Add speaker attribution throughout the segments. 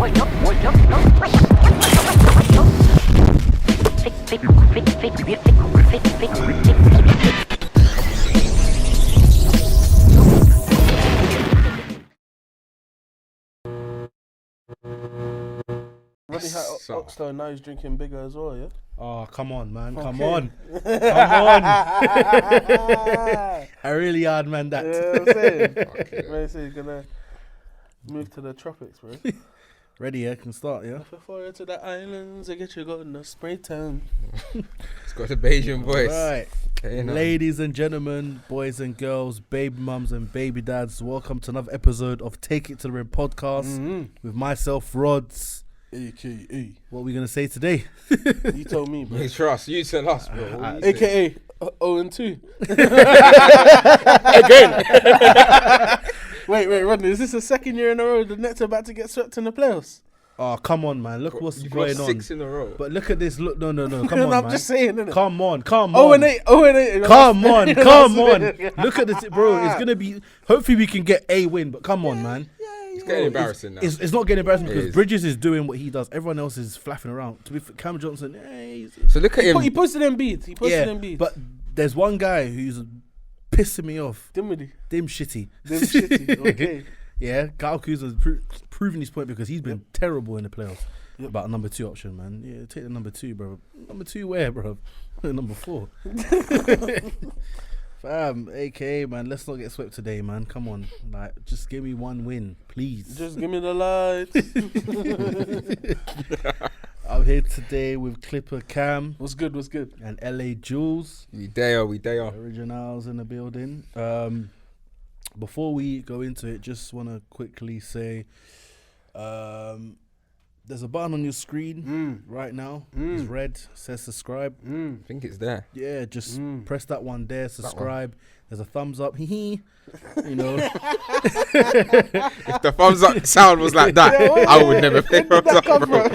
Speaker 1: Rodney had Oxford, now he's drinking bigger as well, yeah?
Speaker 2: Oh, come on, man. Come on. Come on. I really hard, man, that.
Speaker 1: Yeah, I'm saying. Man, so he's gonna move to the tropics, bro.
Speaker 2: Ready, yeah? Can start, yeah?
Speaker 1: Before you to the islands, I get you going to Spraytown.
Speaker 3: It's got the Bayesian voice.
Speaker 2: Right. Ladies and gentlemen, boys and girls, baby mums and baby dads, welcome to another episode of Take It to the Rim podcast with myself, Rods.
Speaker 1: AKA.
Speaker 2: What are we going to say today?
Speaker 1: You told me, bro.
Speaker 3: You trust. You tell us, bro.
Speaker 1: AKA 0-2.
Speaker 3: Again.
Speaker 1: Wait, Rodney, is this the second year in a row the Nets are about to get swept in the playoffs?
Speaker 2: Oh, come on, man. Look what's
Speaker 3: You've
Speaker 2: going
Speaker 3: got
Speaker 2: on.
Speaker 3: 6 in a row.
Speaker 2: But look at this. Look, no. Come on,
Speaker 1: I'm
Speaker 2: man.
Speaker 1: just saying, innit?
Speaker 2: Come on.
Speaker 1: 0-8.
Speaker 2: Come on. Look at this, bro. It's going to be... Hopefully we can get a win, but come on, man.
Speaker 3: It's getting embarrassing now.
Speaker 2: It's not getting embarrassing because Bridges is doing what he does. Everyone else is flapping around. To be fair, Cam Johnson,
Speaker 3: so look at him.
Speaker 1: He posted Embiid.
Speaker 2: But there's one guy who's pissing me off. Dim shitty.
Speaker 1: Okay.
Speaker 2: Yeah, Kyle Kuzma's proving his point because he's been terrible in the playoffs. Yep. About number 2 option, man. Yeah, take the number 2, bro. Number 2 where, bro? Number 4. Fam, AKA, man, let's not get swept today, man. Come on. Like, just give me one win, please.
Speaker 1: Just give me the lights.
Speaker 2: I'm here today with Clipper Cam.
Speaker 1: What's good?
Speaker 2: And LA Jules.
Speaker 3: We there.
Speaker 2: Originals in the building. Before we go into it, just want to quickly say there's a button on your screen right now. It's red, says subscribe.
Speaker 3: I think it's there.
Speaker 2: Yeah, just press that one there, subscribe. There's a thumbs up. You know.
Speaker 3: If the thumbs up sound was like that, I would never pay thumbs up, bro.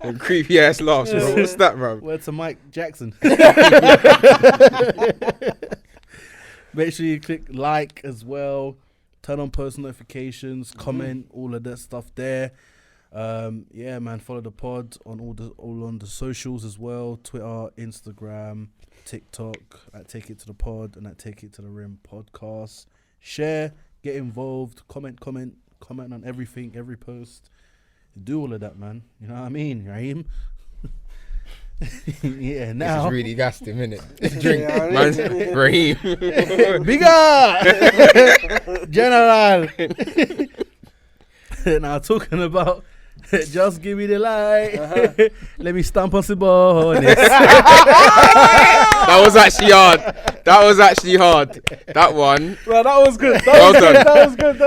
Speaker 3: And creepy ass laughs, bro. What's that, bro?
Speaker 2: Word to Mike Jackson. Make sure you click like as well. Turn on post notifications, comment, all of that stuff there. Yeah, man, follow the pod on all on the socials as well. Twitter, Instagram, TikTok, at Take It to the Pod and at Take It to the Rim podcast. Share, get involved, comment on everything, every post. Do all of that, man. You know what I mean, Raheem? Yeah, now.
Speaker 3: This is really gassed him, innit? Drink, man's Raheem.
Speaker 2: Bigger! General! Now, talking about just give me the light. Let me stamp on the ball.
Speaker 3: That was actually hard. That one.
Speaker 1: Well, that was good.
Speaker 3: Well done.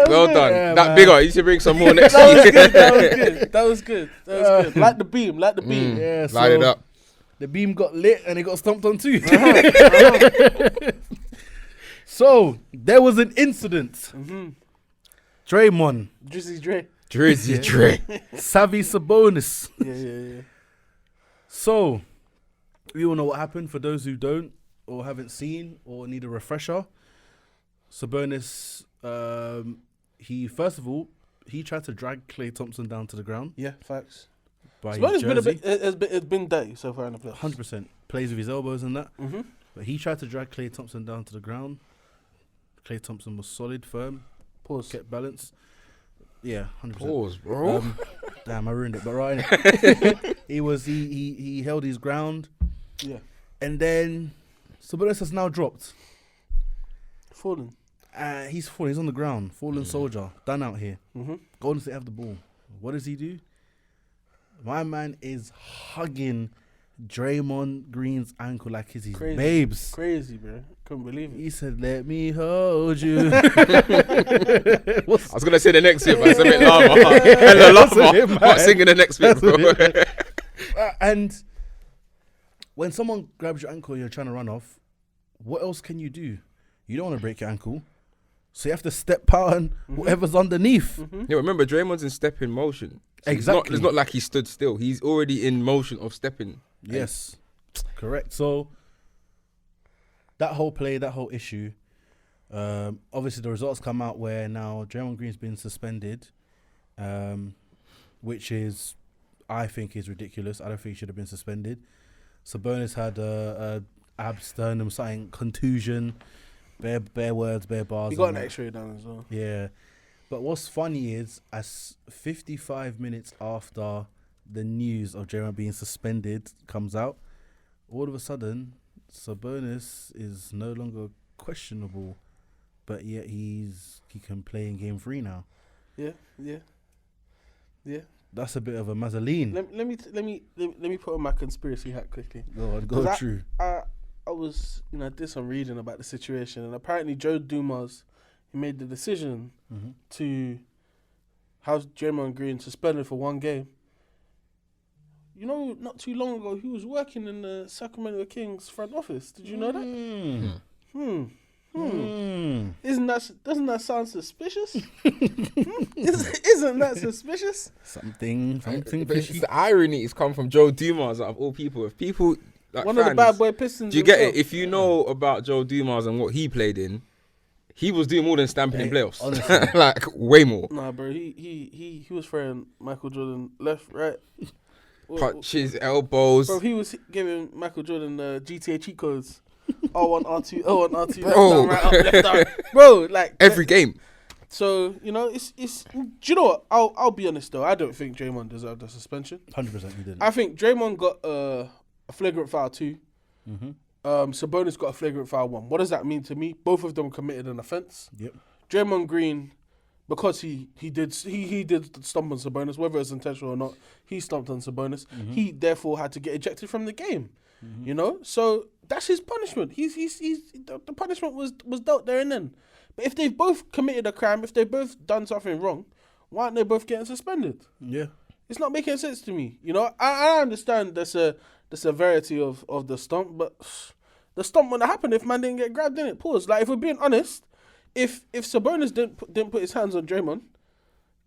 Speaker 1: Well done.
Speaker 3: Yeah, that man. Bigger. You should bring some more next
Speaker 1: week. That was good. Like the beam.
Speaker 2: Yeah,
Speaker 3: light it up.
Speaker 2: The beam got lit and it got stomped on too. So, there was an incident. Draymond.
Speaker 1: Drizzy Dre.
Speaker 2: Savvy Sabonis.
Speaker 1: Yeah. So,
Speaker 2: we all know what happened. For those who don't or haven't seen or need a refresher, Sabonis, he tried to drag Klay Thompson down to the ground.
Speaker 1: Yeah, facts.
Speaker 2: It's
Speaker 1: been dirty so far in the playoffs.
Speaker 2: 100%. Plays with his elbows and that. But he tried to drag Klay Thompson down to the ground. Klay Thompson was solid, firm.
Speaker 1: Pause.
Speaker 2: Kept balance. Yeah, 100%.
Speaker 3: Pause, bro.
Speaker 2: Damn, I ruined it. But right, he held his ground.
Speaker 1: Yeah.
Speaker 2: And then Sabonis has now dropped.
Speaker 1: Fallen.
Speaker 2: He's fallen. He's on the ground. Fallen soldier. Done out here. Golden State have the ball. What does he do? My man is hugging Draymond Green's ankle like it's his babes.
Speaker 1: Crazy, bro. Couldn't believe it.
Speaker 2: He said, "Let me hold you."
Speaker 3: I was gonna say the next bit, but it's a bit lava. Not singing the next bit, bro.
Speaker 2: And when someone grabs your ankle, you're trying to run off. What else can you do? You don't want to break your ankle, so you have to step out and whatever's underneath.
Speaker 3: Yeah, remember Draymond's in stepping motion. So
Speaker 2: Exactly.
Speaker 3: It's not like he stood still. He's already in motion of stepping.
Speaker 2: Yes, correct. So that whole play, that whole issue, Obviously, the results come out where now Draymond Green's been suspended, which is, I think, is ridiculous. I don't think he should have been suspended. Sabonis had a absternum, something, contusion, bare words, bare bars.
Speaker 1: He got an X-ray done as well.
Speaker 2: Yeah. But what's funny is, as 55 minutes after the news of Draymond being suspended comes out, all of a sudden, Sabonis is no longer questionable, but yet he can play in Game 3 now.
Speaker 1: Yeah.
Speaker 2: That's a bit of a mazzoline.
Speaker 1: Let me put on my conspiracy hat quickly.
Speaker 2: Go through.
Speaker 1: I was, did some reading about the situation, and apparently Joe Dumas, he made the decision to have Draymond Green suspended for 1 game. Not too long ago, he was working in the Sacramento Kings front office. Did you know that? Doesn't that sound suspicious? Isn't that suspicious?
Speaker 2: Something
Speaker 3: But
Speaker 2: fishy.
Speaker 3: the irony is come from Joe Dumas, out of all people. If people, like
Speaker 1: One
Speaker 3: fans,
Speaker 1: of the bad boy Pistons.
Speaker 3: do you get
Speaker 1: himself.
Speaker 3: it? If you know about Joe Dumas and what he played in, he was doing more than stamping in playoffs.
Speaker 2: Honestly.
Speaker 3: Like, way more.
Speaker 1: Nah, bro. He was throwing Michael Jordan left, right.
Speaker 3: Punches, elbows.
Speaker 1: Bro, he was giving Michael Jordan GTA cheat codes. R1, R2, R1, R2,
Speaker 3: Bro.
Speaker 1: left down, right up, left down. Bro, like
Speaker 3: Every game.
Speaker 1: So it's. Do you know what? I'll be honest though. I don't think Draymond deserved a suspension.
Speaker 2: 100% he didn't.
Speaker 1: I think Draymond got a flagrant foul 2. Sabonis got a flagrant foul 1. What does that mean to me? Both of them committed an offense.
Speaker 2: Yep.
Speaker 1: Draymond Green, because he did stomp on Sabonis, whether it's intentional or not, he stomped on Sabonis. He therefore had to get ejected from the game. So that's his punishment. He's the punishment was dealt there and then. But if they've both committed a crime, if they've both done something wrong, why aren't they both getting suspended?
Speaker 2: Yeah.
Speaker 1: It's not making sense to me. I understand the severity of the stomp, but the stomp wouldn't happen if man didn't get grabbed in it. Pause. Like, if we're being honest, if Sabonis didn't put his hands on Draymond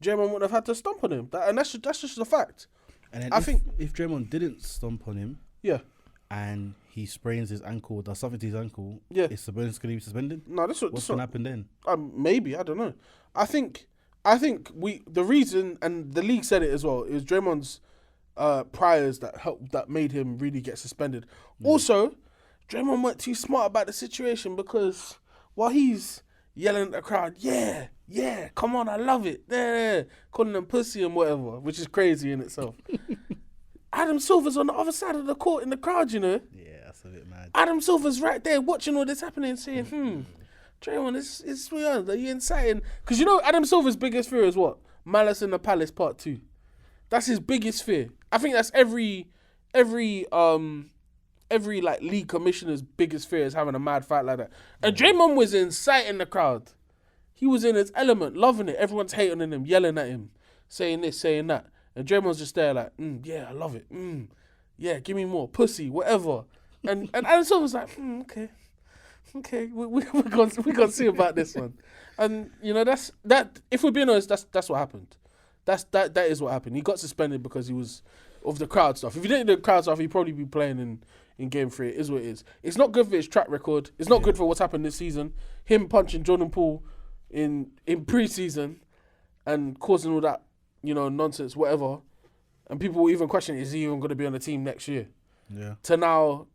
Speaker 1: wouldn't have had to stomp on him. And that's just a fact.
Speaker 2: And then
Speaker 1: I think
Speaker 2: if Draymond didn't stomp on him,
Speaker 1: yeah.
Speaker 2: and he sprains his ankle, does something to his ankle,
Speaker 1: Yeah.
Speaker 2: is Sabonis going to be suspended?
Speaker 1: No,
Speaker 2: What's going to happen then?
Speaker 1: Maybe, I don't know. I think the reason, and the league said it as well, it was Draymond's priors that made him really get suspended. Also, Draymond weren't too smart about the situation, because while he's yelling at the crowd, yeah, come on, I love it, yeah, calling them pussy and whatever, which is crazy in itself. Adam Silver's on the other side of the court in the crowd,
Speaker 2: Yeah, that's a bit mad.
Speaker 1: Adam Silver's right there watching all this happening, saying, Draymond, it's weird. Are you inciting? Because Adam Silver's biggest fear is what? Malice in the Palace Part 2. That's his biggest fear. I think that's every like league commissioner's biggest fear is having a mad fight like that. And Draymond was inciting the crowd. He was in his element, loving it. Everyone's hating on him, yelling at him, saying this, saying that. And Draymond's just there like, yeah, I love it. Yeah, give me more. Pussy, whatever. And Adam Silver's like, okay, we're gonna see about this one. And that's that. If we're being honest, that's what happened. That is what happened. He got suspended because he was of the crowd stuff. If he didn't do the crowd stuff, he'd probably be playing in Game 3. It is what it is. It's not good for his track record. It's not good for what's happened this season. Him punching Jordan Poole in pre-season and causing all that nonsense, whatever. And people will even question, is he even going to be on the team next year?
Speaker 2: Yeah.
Speaker 1: To now,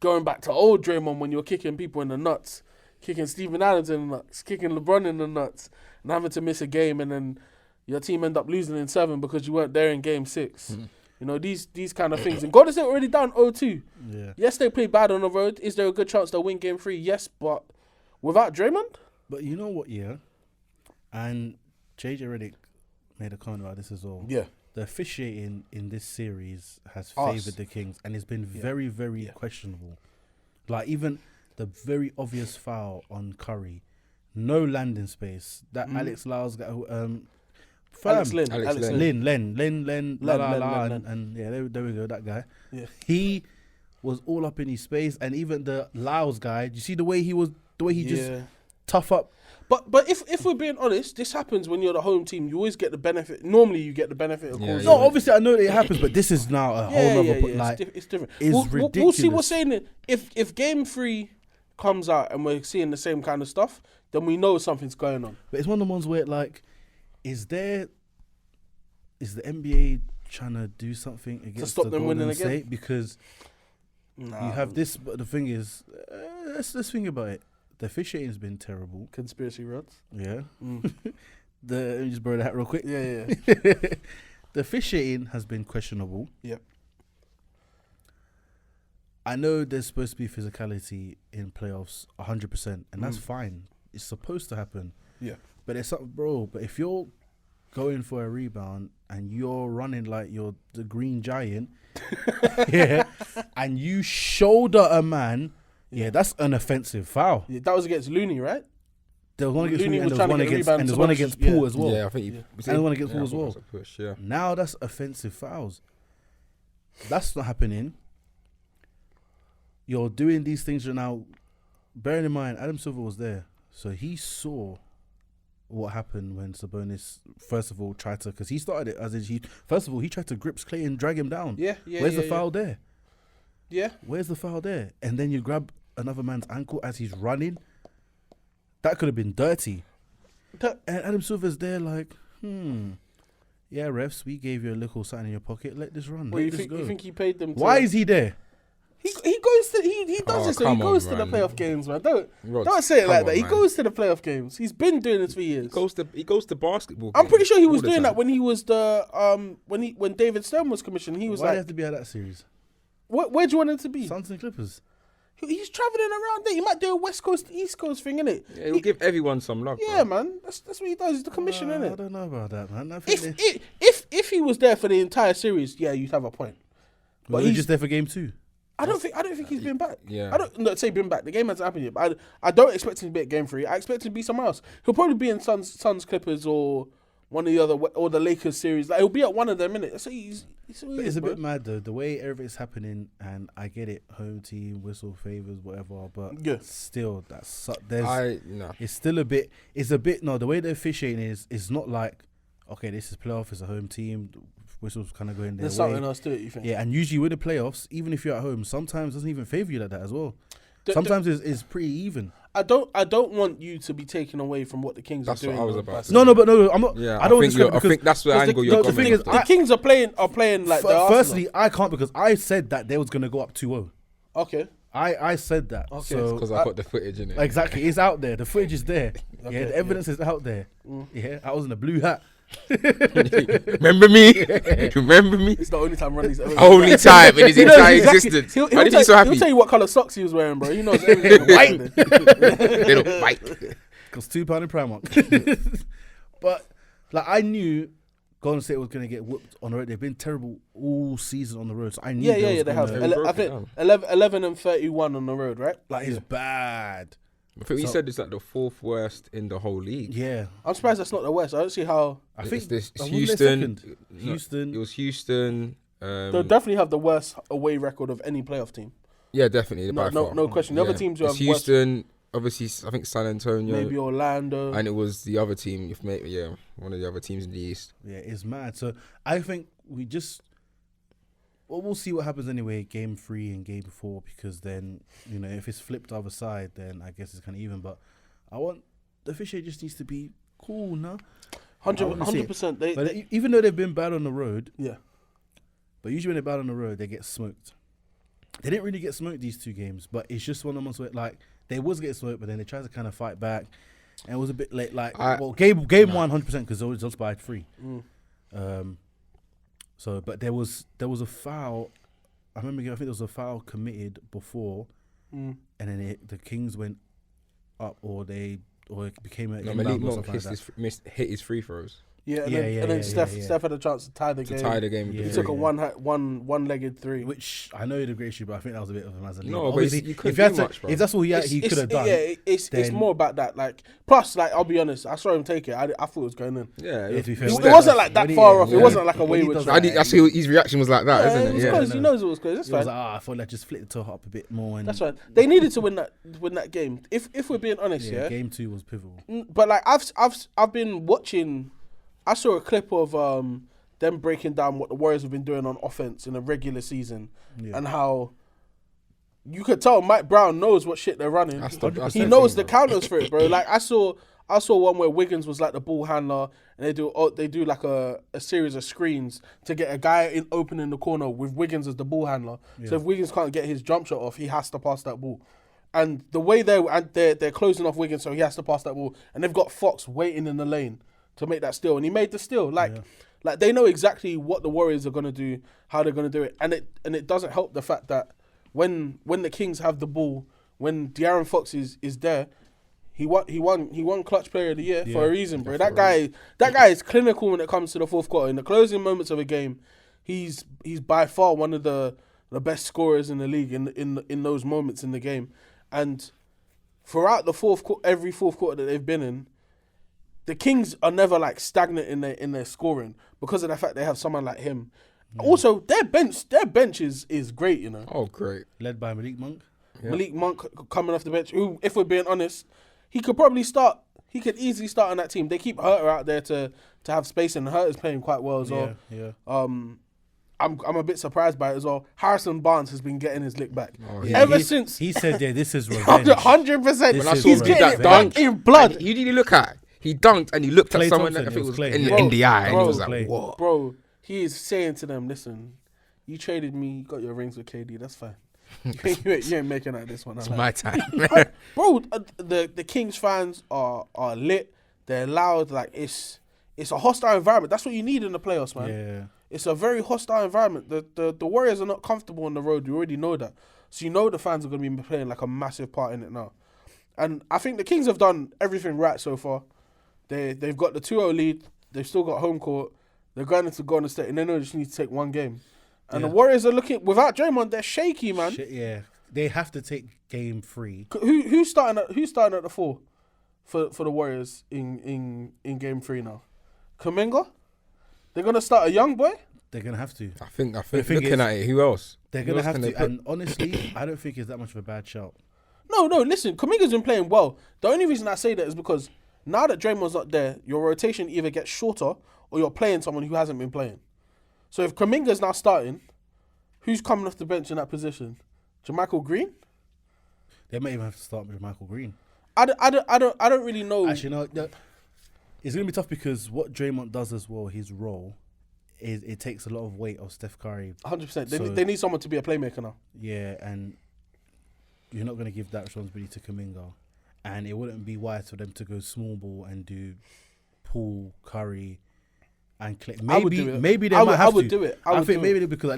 Speaker 1: going back to old Draymond when you were kicking people in the nuts, kicking Steven Adams in the nuts, kicking LeBron in the nuts, and having to miss a game, and then your team end up losing in 7 because you weren't there in Game 6. These kind of things. And Golden State already down 0-2.
Speaker 2: Yeah.
Speaker 1: Yes, they played bad on the road. Is there a good chance they'll win Game 3? Yes, but without Draymond?
Speaker 2: But you know what, and JJ Redick made a comment about this as well.
Speaker 1: Yeah.
Speaker 2: The officiating in this series has
Speaker 1: Us.
Speaker 2: favoured the Kings, and it's been very, very questionable. Like, even the very obvious foul on Curry, no landing space. That Alex Lyle's got
Speaker 1: Alex Lynn.
Speaker 2: Len, la la la,
Speaker 1: Len.
Speaker 2: and yeah, there we go, that guy.
Speaker 1: Yeah.
Speaker 2: He was all up in his space, and even the Lyles guy, do you see the way he just tough up?
Speaker 1: But if we're being honest, this happens when you're the home team. You always get the benefit. Normally, you get the benefit of calls.
Speaker 2: No, obviously I know that it happens, but this is now a whole nother. Like,
Speaker 1: it's different.
Speaker 2: It's
Speaker 1: We'll see
Speaker 2: ridiculous.
Speaker 1: what's saying. If Game 3 comes out and we're seeing the same kind of stuff, then we know something's going on.
Speaker 2: But it's one of the ones where, like, is the NBA trying to do something against
Speaker 1: stop
Speaker 2: the
Speaker 1: them
Speaker 2: Golden
Speaker 1: winning
Speaker 2: State?
Speaker 1: again?
Speaker 2: Because you have this, but the thing is, let's think about it. The officiating's been terrible.
Speaker 1: Conspiracy rods.
Speaker 2: Yeah. Let me just borrow that real quick.
Speaker 1: Yeah.
Speaker 2: The officiating has been questionable.
Speaker 1: Yep.
Speaker 2: I know there's supposed to be physicality in playoffs 100%, and that's fine. It's supposed to happen.
Speaker 1: Yeah.
Speaker 2: But it's something, bro. But if you're going for a rebound and you're running like you're the Green Giant, yeah, and you shoulder a man, that's an offensive foul.
Speaker 1: Yeah, that was against Looney, right?
Speaker 2: There was one against
Speaker 1: Looney
Speaker 2: Looney, and
Speaker 1: was
Speaker 2: there was
Speaker 1: trying
Speaker 2: one
Speaker 1: to get
Speaker 2: against,
Speaker 1: rebound,
Speaker 2: and there's
Speaker 1: someone
Speaker 2: one
Speaker 1: else-
Speaker 2: against Paul as well.
Speaker 3: Yeah, I think
Speaker 2: And one against
Speaker 3: yeah,
Speaker 2: Paul as
Speaker 3: I thought it
Speaker 2: well.
Speaker 3: was a push, yeah.
Speaker 2: Now that's offensive fouls. That's not happening. You're doing these things right now. Bearing in mind, Adam Silver was there, so he saw what happened when Sabonis first of all tried to, because he started it as he first of all he tried to grip Clay and drag him down.
Speaker 1: Yeah.
Speaker 2: Where's the foul there?
Speaker 1: Yeah.
Speaker 2: Where's the foul there? And then you grab another man's ankle as he's running. That could have been dirty. And Adam Silver's there like, yeah, refs, we gave you a little sign in your pocket. Let this run.
Speaker 1: Well,
Speaker 2: Let
Speaker 1: you
Speaker 2: this
Speaker 1: think
Speaker 2: go.
Speaker 1: you think he paid them?
Speaker 2: Why is he there?
Speaker 1: He goes to he does this? So he
Speaker 3: come
Speaker 1: goes
Speaker 3: on,
Speaker 1: to the
Speaker 3: man.
Speaker 1: playoff games, man. Don't say it
Speaker 3: Come
Speaker 1: like
Speaker 3: on,
Speaker 1: that. He
Speaker 3: man.
Speaker 1: goes to the playoff games. He's been doing it for years.
Speaker 3: He goes to basketball.
Speaker 1: I'm pretty sure he was
Speaker 3: all the
Speaker 1: doing that
Speaker 3: time.
Speaker 1: when he was the when David Stern was commissioned. He was
Speaker 2: Why do you
Speaker 1: like,
Speaker 2: have to be at that series?
Speaker 1: where do you want him to be?
Speaker 2: Suns and Clippers.
Speaker 1: He's traveling around there. He might do a West Coast, East Coast thing, innit?
Speaker 3: Yeah, he'll give everyone some love.
Speaker 1: Yeah,
Speaker 3: bro.
Speaker 1: man. That's what he does. He's the commissioner,
Speaker 2: I
Speaker 1: innit?
Speaker 2: don't know about that, man. I think
Speaker 1: If he was there for the entire series, yeah, you'd have a point.
Speaker 2: but
Speaker 1: he's
Speaker 2: he's just there for game 2.
Speaker 1: I don't think he's been back.
Speaker 3: Yeah.
Speaker 1: I don't not say been back. The game hasn't happened yet. But I don't expect him to be at game 3. I expect him to be somewhere else. He'll probably be in Suns Clippers or one of the other or the Lakers series. Like he'll be at one of them, innit? That's what he's
Speaker 2: But it's a bit mad though, the way everything's happening, and I get it, home team, whistle favors, whatever, but
Speaker 1: Yeah.
Speaker 2: still,
Speaker 3: No.
Speaker 2: it's still a bit, no, the way the officiating is not like, okay, this is playoff, it's a home team, whistles kind of going their
Speaker 1: There's
Speaker 2: way.
Speaker 1: something else to it, you think?
Speaker 2: Yeah, and usually with the playoffs, even if you're at home, sometimes it doesn't even favour you like that as well.
Speaker 1: The-
Speaker 2: Sometimes it's pretty even.
Speaker 1: I don't want you to be taken away from what the Kings
Speaker 3: That's
Speaker 1: are doing.
Speaker 3: what I was
Speaker 1: though,
Speaker 3: about to
Speaker 1: personally.
Speaker 2: No, I'm not.
Speaker 3: Yeah,
Speaker 2: I don't
Speaker 3: think I think that's the
Speaker 1: because
Speaker 3: angle
Speaker 1: the-
Speaker 3: you're
Speaker 1: the
Speaker 3: coming
Speaker 1: thing is,
Speaker 3: from.
Speaker 1: the Kings are playing like the Arsenal.
Speaker 2: Firstly, I can't because I said that they was gonna go up 2-0.
Speaker 1: Okay.
Speaker 2: I said that.
Speaker 1: Okay.
Speaker 2: So
Speaker 3: Because I got the footage in it.
Speaker 2: exactly, it's out there. The footage is there.
Speaker 1: Okay,
Speaker 2: Yeah, the evidence is out there. Yeah, I was in a blue hat.
Speaker 3: Remember me? Remember me?
Speaker 1: It's the only time Ronnie's ever.
Speaker 3: Only time in his
Speaker 1: He knows
Speaker 3: entire
Speaker 1: exactly-
Speaker 3: existence.
Speaker 1: He'll
Speaker 3: Why did he
Speaker 1: tell,
Speaker 3: be so happy?
Speaker 1: he'll tell you what colour socks he was wearing, bro. He knows everything.
Speaker 2: White.
Speaker 3: Little bite.
Speaker 2: Cost £2 in Primark. But like I knew Golden State was gonna get whooped on the road. They've been terrible all season on the road. So I knew
Speaker 1: Yeah,
Speaker 2: was
Speaker 1: they have.
Speaker 2: gonna-
Speaker 3: They broke
Speaker 1: I
Speaker 3: it
Speaker 1: think
Speaker 3: down.
Speaker 1: 11 and 31 on the road, right?
Speaker 2: like it's bad.
Speaker 3: I think we
Speaker 2: So-
Speaker 3: said it's like the 4th worst in the whole league.
Speaker 2: Yeah,
Speaker 1: I'm surprised that's not the West. I don't see how.
Speaker 2: I think
Speaker 3: It's
Speaker 2: wasn't there
Speaker 3: Houston.
Speaker 2: second?
Speaker 3: No,
Speaker 2: Houston.
Speaker 3: It was Houston.
Speaker 1: They'll definitely have the worst away record of any playoff team.
Speaker 3: Yeah, definitely.
Speaker 1: No,
Speaker 3: by
Speaker 1: no,
Speaker 3: far.
Speaker 1: no question. The other
Speaker 3: Yeah.
Speaker 1: teams who
Speaker 3: It's
Speaker 1: have worse-
Speaker 3: Houston. Obviously, I think San Antonio.
Speaker 1: Maybe Orlando.
Speaker 3: And it was the other team. One of the other teams in the East.
Speaker 2: Yeah, it's mad. So I think we'll see what happens anyway, game 3 and game 4, because then, if it's flipped other side, then I guess it's kind of even. But the officiate just needs to be cool now.
Speaker 1: 100%.
Speaker 2: But even though they've been bad on the road,
Speaker 1: Yeah.
Speaker 2: but usually when they're bad on the road, they get smoked. They didn't really get smoked these 2 games, but it's just one of them ones where, like, they was getting smoked, but then they tried to kind of fight back. And it was a bit late. Like, game 1, 100%, because they was just by 3. So, but there was a foul. I think there was a foul committed before, and then the Kings went up, or it became a
Speaker 3: Malik
Speaker 2: inbound or
Speaker 3: Monk
Speaker 2: something like that.
Speaker 3: hit his free throws
Speaker 1: Yeah,
Speaker 2: Yeah,
Speaker 1: and then
Speaker 2: yeah,
Speaker 1: Steph had a chance to tie the
Speaker 3: to
Speaker 1: game.
Speaker 3: tie the game.
Speaker 2: Yeah,
Speaker 1: He took a one-legged 3.
Speaker 2: Which I know he did a great shoot, but I think that was a bit of a Mazza.
Speaker 3: No, but
Speaker 2: obviously,
Speaker 3: you couldn't
Speaker 2: if you had
Speaker 3: do
Speaker 2: to,
Speaker 3: much, bro.
Speaker 2: if that's all he could have done.
Speaker 1: Yeah, it's
Speaker 2: then-
Speaker 1: more about that. Like, plus, like, I'll be honest, I saw him take it. I thought it was going in.
Speaker 3: Yeah,
Speaker 2: Yeah, to be fair,
Speaker 1: It
Speaker 2: when
Speaker 1: wasn't
Speaker 2: he-
Speaker 1: like that
Speaker 2: when he-
Speaker 1: far off. It
Speaker 3: yeah.
Speaker 1: wasn't like a
Speaker 2: When he
Speaker 1: wayward
Speaker 2: does
Speaker 1: shot.
Speaker 2: that,
Speaker 3: I see his reaction was like that,
Speaker 1: Yeah,
Speaker 3: isn't
Speaker 1: it
Speaker 3: it?
Speaker 1: was
Speaker 3: Yeah.
Speaker 1: close. He knows it was close. That's
Speaker 2: It was
Speaker 1: fine.
Speaker 2: like, I thought I just flipped the top up a bit more. And
Speaker 1: That's fine. They needed to win that game. If we're being honest, yeah.
Speaker 2: game 2 was pivotal.
Speaker 1: But like I've been watching. I saw a clip of them breaking down what the Warriors have been doing on offense in a regular season,
Speaker 2: Yeah.
Speaker 1: and how you could tell Mike Brown knows what shit they're running. He knows the counters for it, bro. Like I saw one where Wiggins was like the ball handler, and they do like a series of screens to get a guy open in the corner with Wiggins as the ball handler. Yeah. So if Wiggins can't get his jump shot off, he has to pass that ball. And the way they're closing off Wiggins, so he has to pass that ball, and they've got Fox waiting in the lane to make that steal, and he made the steal. Like they know exactly what the Warriors are gonna do, how they're gonna do it, and it doesn't help the fact that when the Kings have the ball, when De'Aaron Fox is there, he won Clutch Player of the Year for a reason, bro. That guy is clinical when it comes to the fourth quarter. In the closing moments of a game, he's by far one of the best scorers in the league in those moments in the game. And throughout every fourth quarter that they've been in, the Kings are never like stagnant in their scoring because of the fact they have someone like him. Also, their bench is great, you know.
Speaker 3: Oh, great.
Speaker 2: Led by Malik Monk.
Speaker 3: Yeah.
Speaker 1: Malik Monk coming off the bench, who, if we're being honest, he could easily start on that team. They keep Herter out there to have space, and Herter's playing quite well as well.
Speaker 2: Yeah.
Speaker 1: I'm a bit surprised by it as well. Harrison Barnes has been getting his lick back. Since
Speaker 2: he said, "This is revenge."
Speaker 1: 100%. He's getting
Speaker 3: that dunk
Speaker 1: in blood.
Speaker 3: Who did he look at? He dunked and he looked at someone that I think was in the eye, and he was like, "What?"
Speaker 1: Bro, he is saying to them, "Listen, you traded me, you got your rings with KD. That's fine. you ain't making out this one.
Speaker 3: It's my time."
Speaker 1: Bro, the Kings fans are lit. They're loud. Like it's a hostile environment. That's what you need in the playoffs, man.
Speaker 2: Yeah.
Speaker 1: It's a very hostile environment. The Warriors are not comfortable on the road. You already know that. So you know the fans are going to be playing like a massive part in it now. And I think the Kings have done everything right so far. They've got the 2-0 lead. They've still got home court. They're going into Golden State, and they know they just need to take one game. And the Warriors are looking, without Draymond, they're shaky, man.
Speaker 2: They have to take game 3.
Speaker 1: Who's starting at the 4 for the Warriors in game 3 now? Kuminga? They're gonna start a young boy?
Speaker 2: They're gonna have to.
Speaker 3: I think looking at it, who else?
Speaker 2: They're gonna have to. And honestly, I don't think it's that much of a bad shout.
Speaker 1: No, listen, Kuminga's been playing well. The only reason I say that is because now that Draymond's not there, your rotation either gets shorter or you're playing someone who hasn't been playing. So if Kuminga's now starting, who's coming off the bench in that position? JaMychal Green?
Speaker 2: They may even have to start with JaMychal Green.
Speaker 1: I don't really know.
Speaker 2: Actually, no. It's gonna be tough because what Draymond does as well, his role, is it takes a lot of weight off Steph Curry.
Speaker 1: 100%. They need someone to be a playmaker now.
Speaker 2: Yeah, and you're not gonna give that responsibility to Kuminga, and it wouldn't be wise for them to go small ball and do Paul, Curry, and Clay. Maybe they might have to.
Speaker 1: I would do it.
Speaker 2: I think maybe because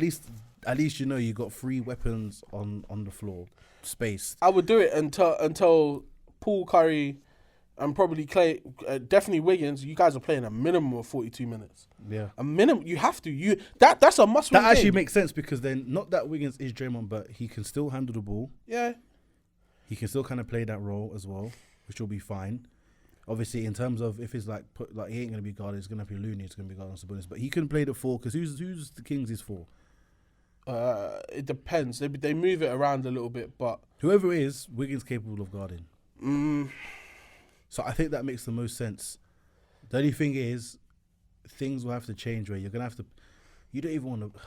Speaker 2: at least you know you got 3 weapons on the floor, space.
Speaker 1: I would do it until Paul, Curry, and probably Clay, definitely Wiggins. You guys are playing a minimum of 42 minutes.
Speaker 2: Yeah,
Speaker 1: a minimum. You have to. That's a must-win
Speaker 2: That actually
Speaker 1: game.
Speaker 2: makes sense because then not that Wiggins is Draymond, but he can still handle the ball.
Speaker 1: Yeah,
Speaker 2: he can still kind of play that role as well, which will be fine. Obviously, in terms of if it's like he ain't gonna be guarded, it's gonna be Looney, it's gonna be guarded on Sabonis, but he can play the 4 because who's the Kings is for?
Speaker 1: It depends. They move it around a little bit, but
Speaker 2: whoever it is, Wiggins capable of guarding. So I think that makes the most sense. The only thing is, things will have to change where you're going to have to... You don't even want to...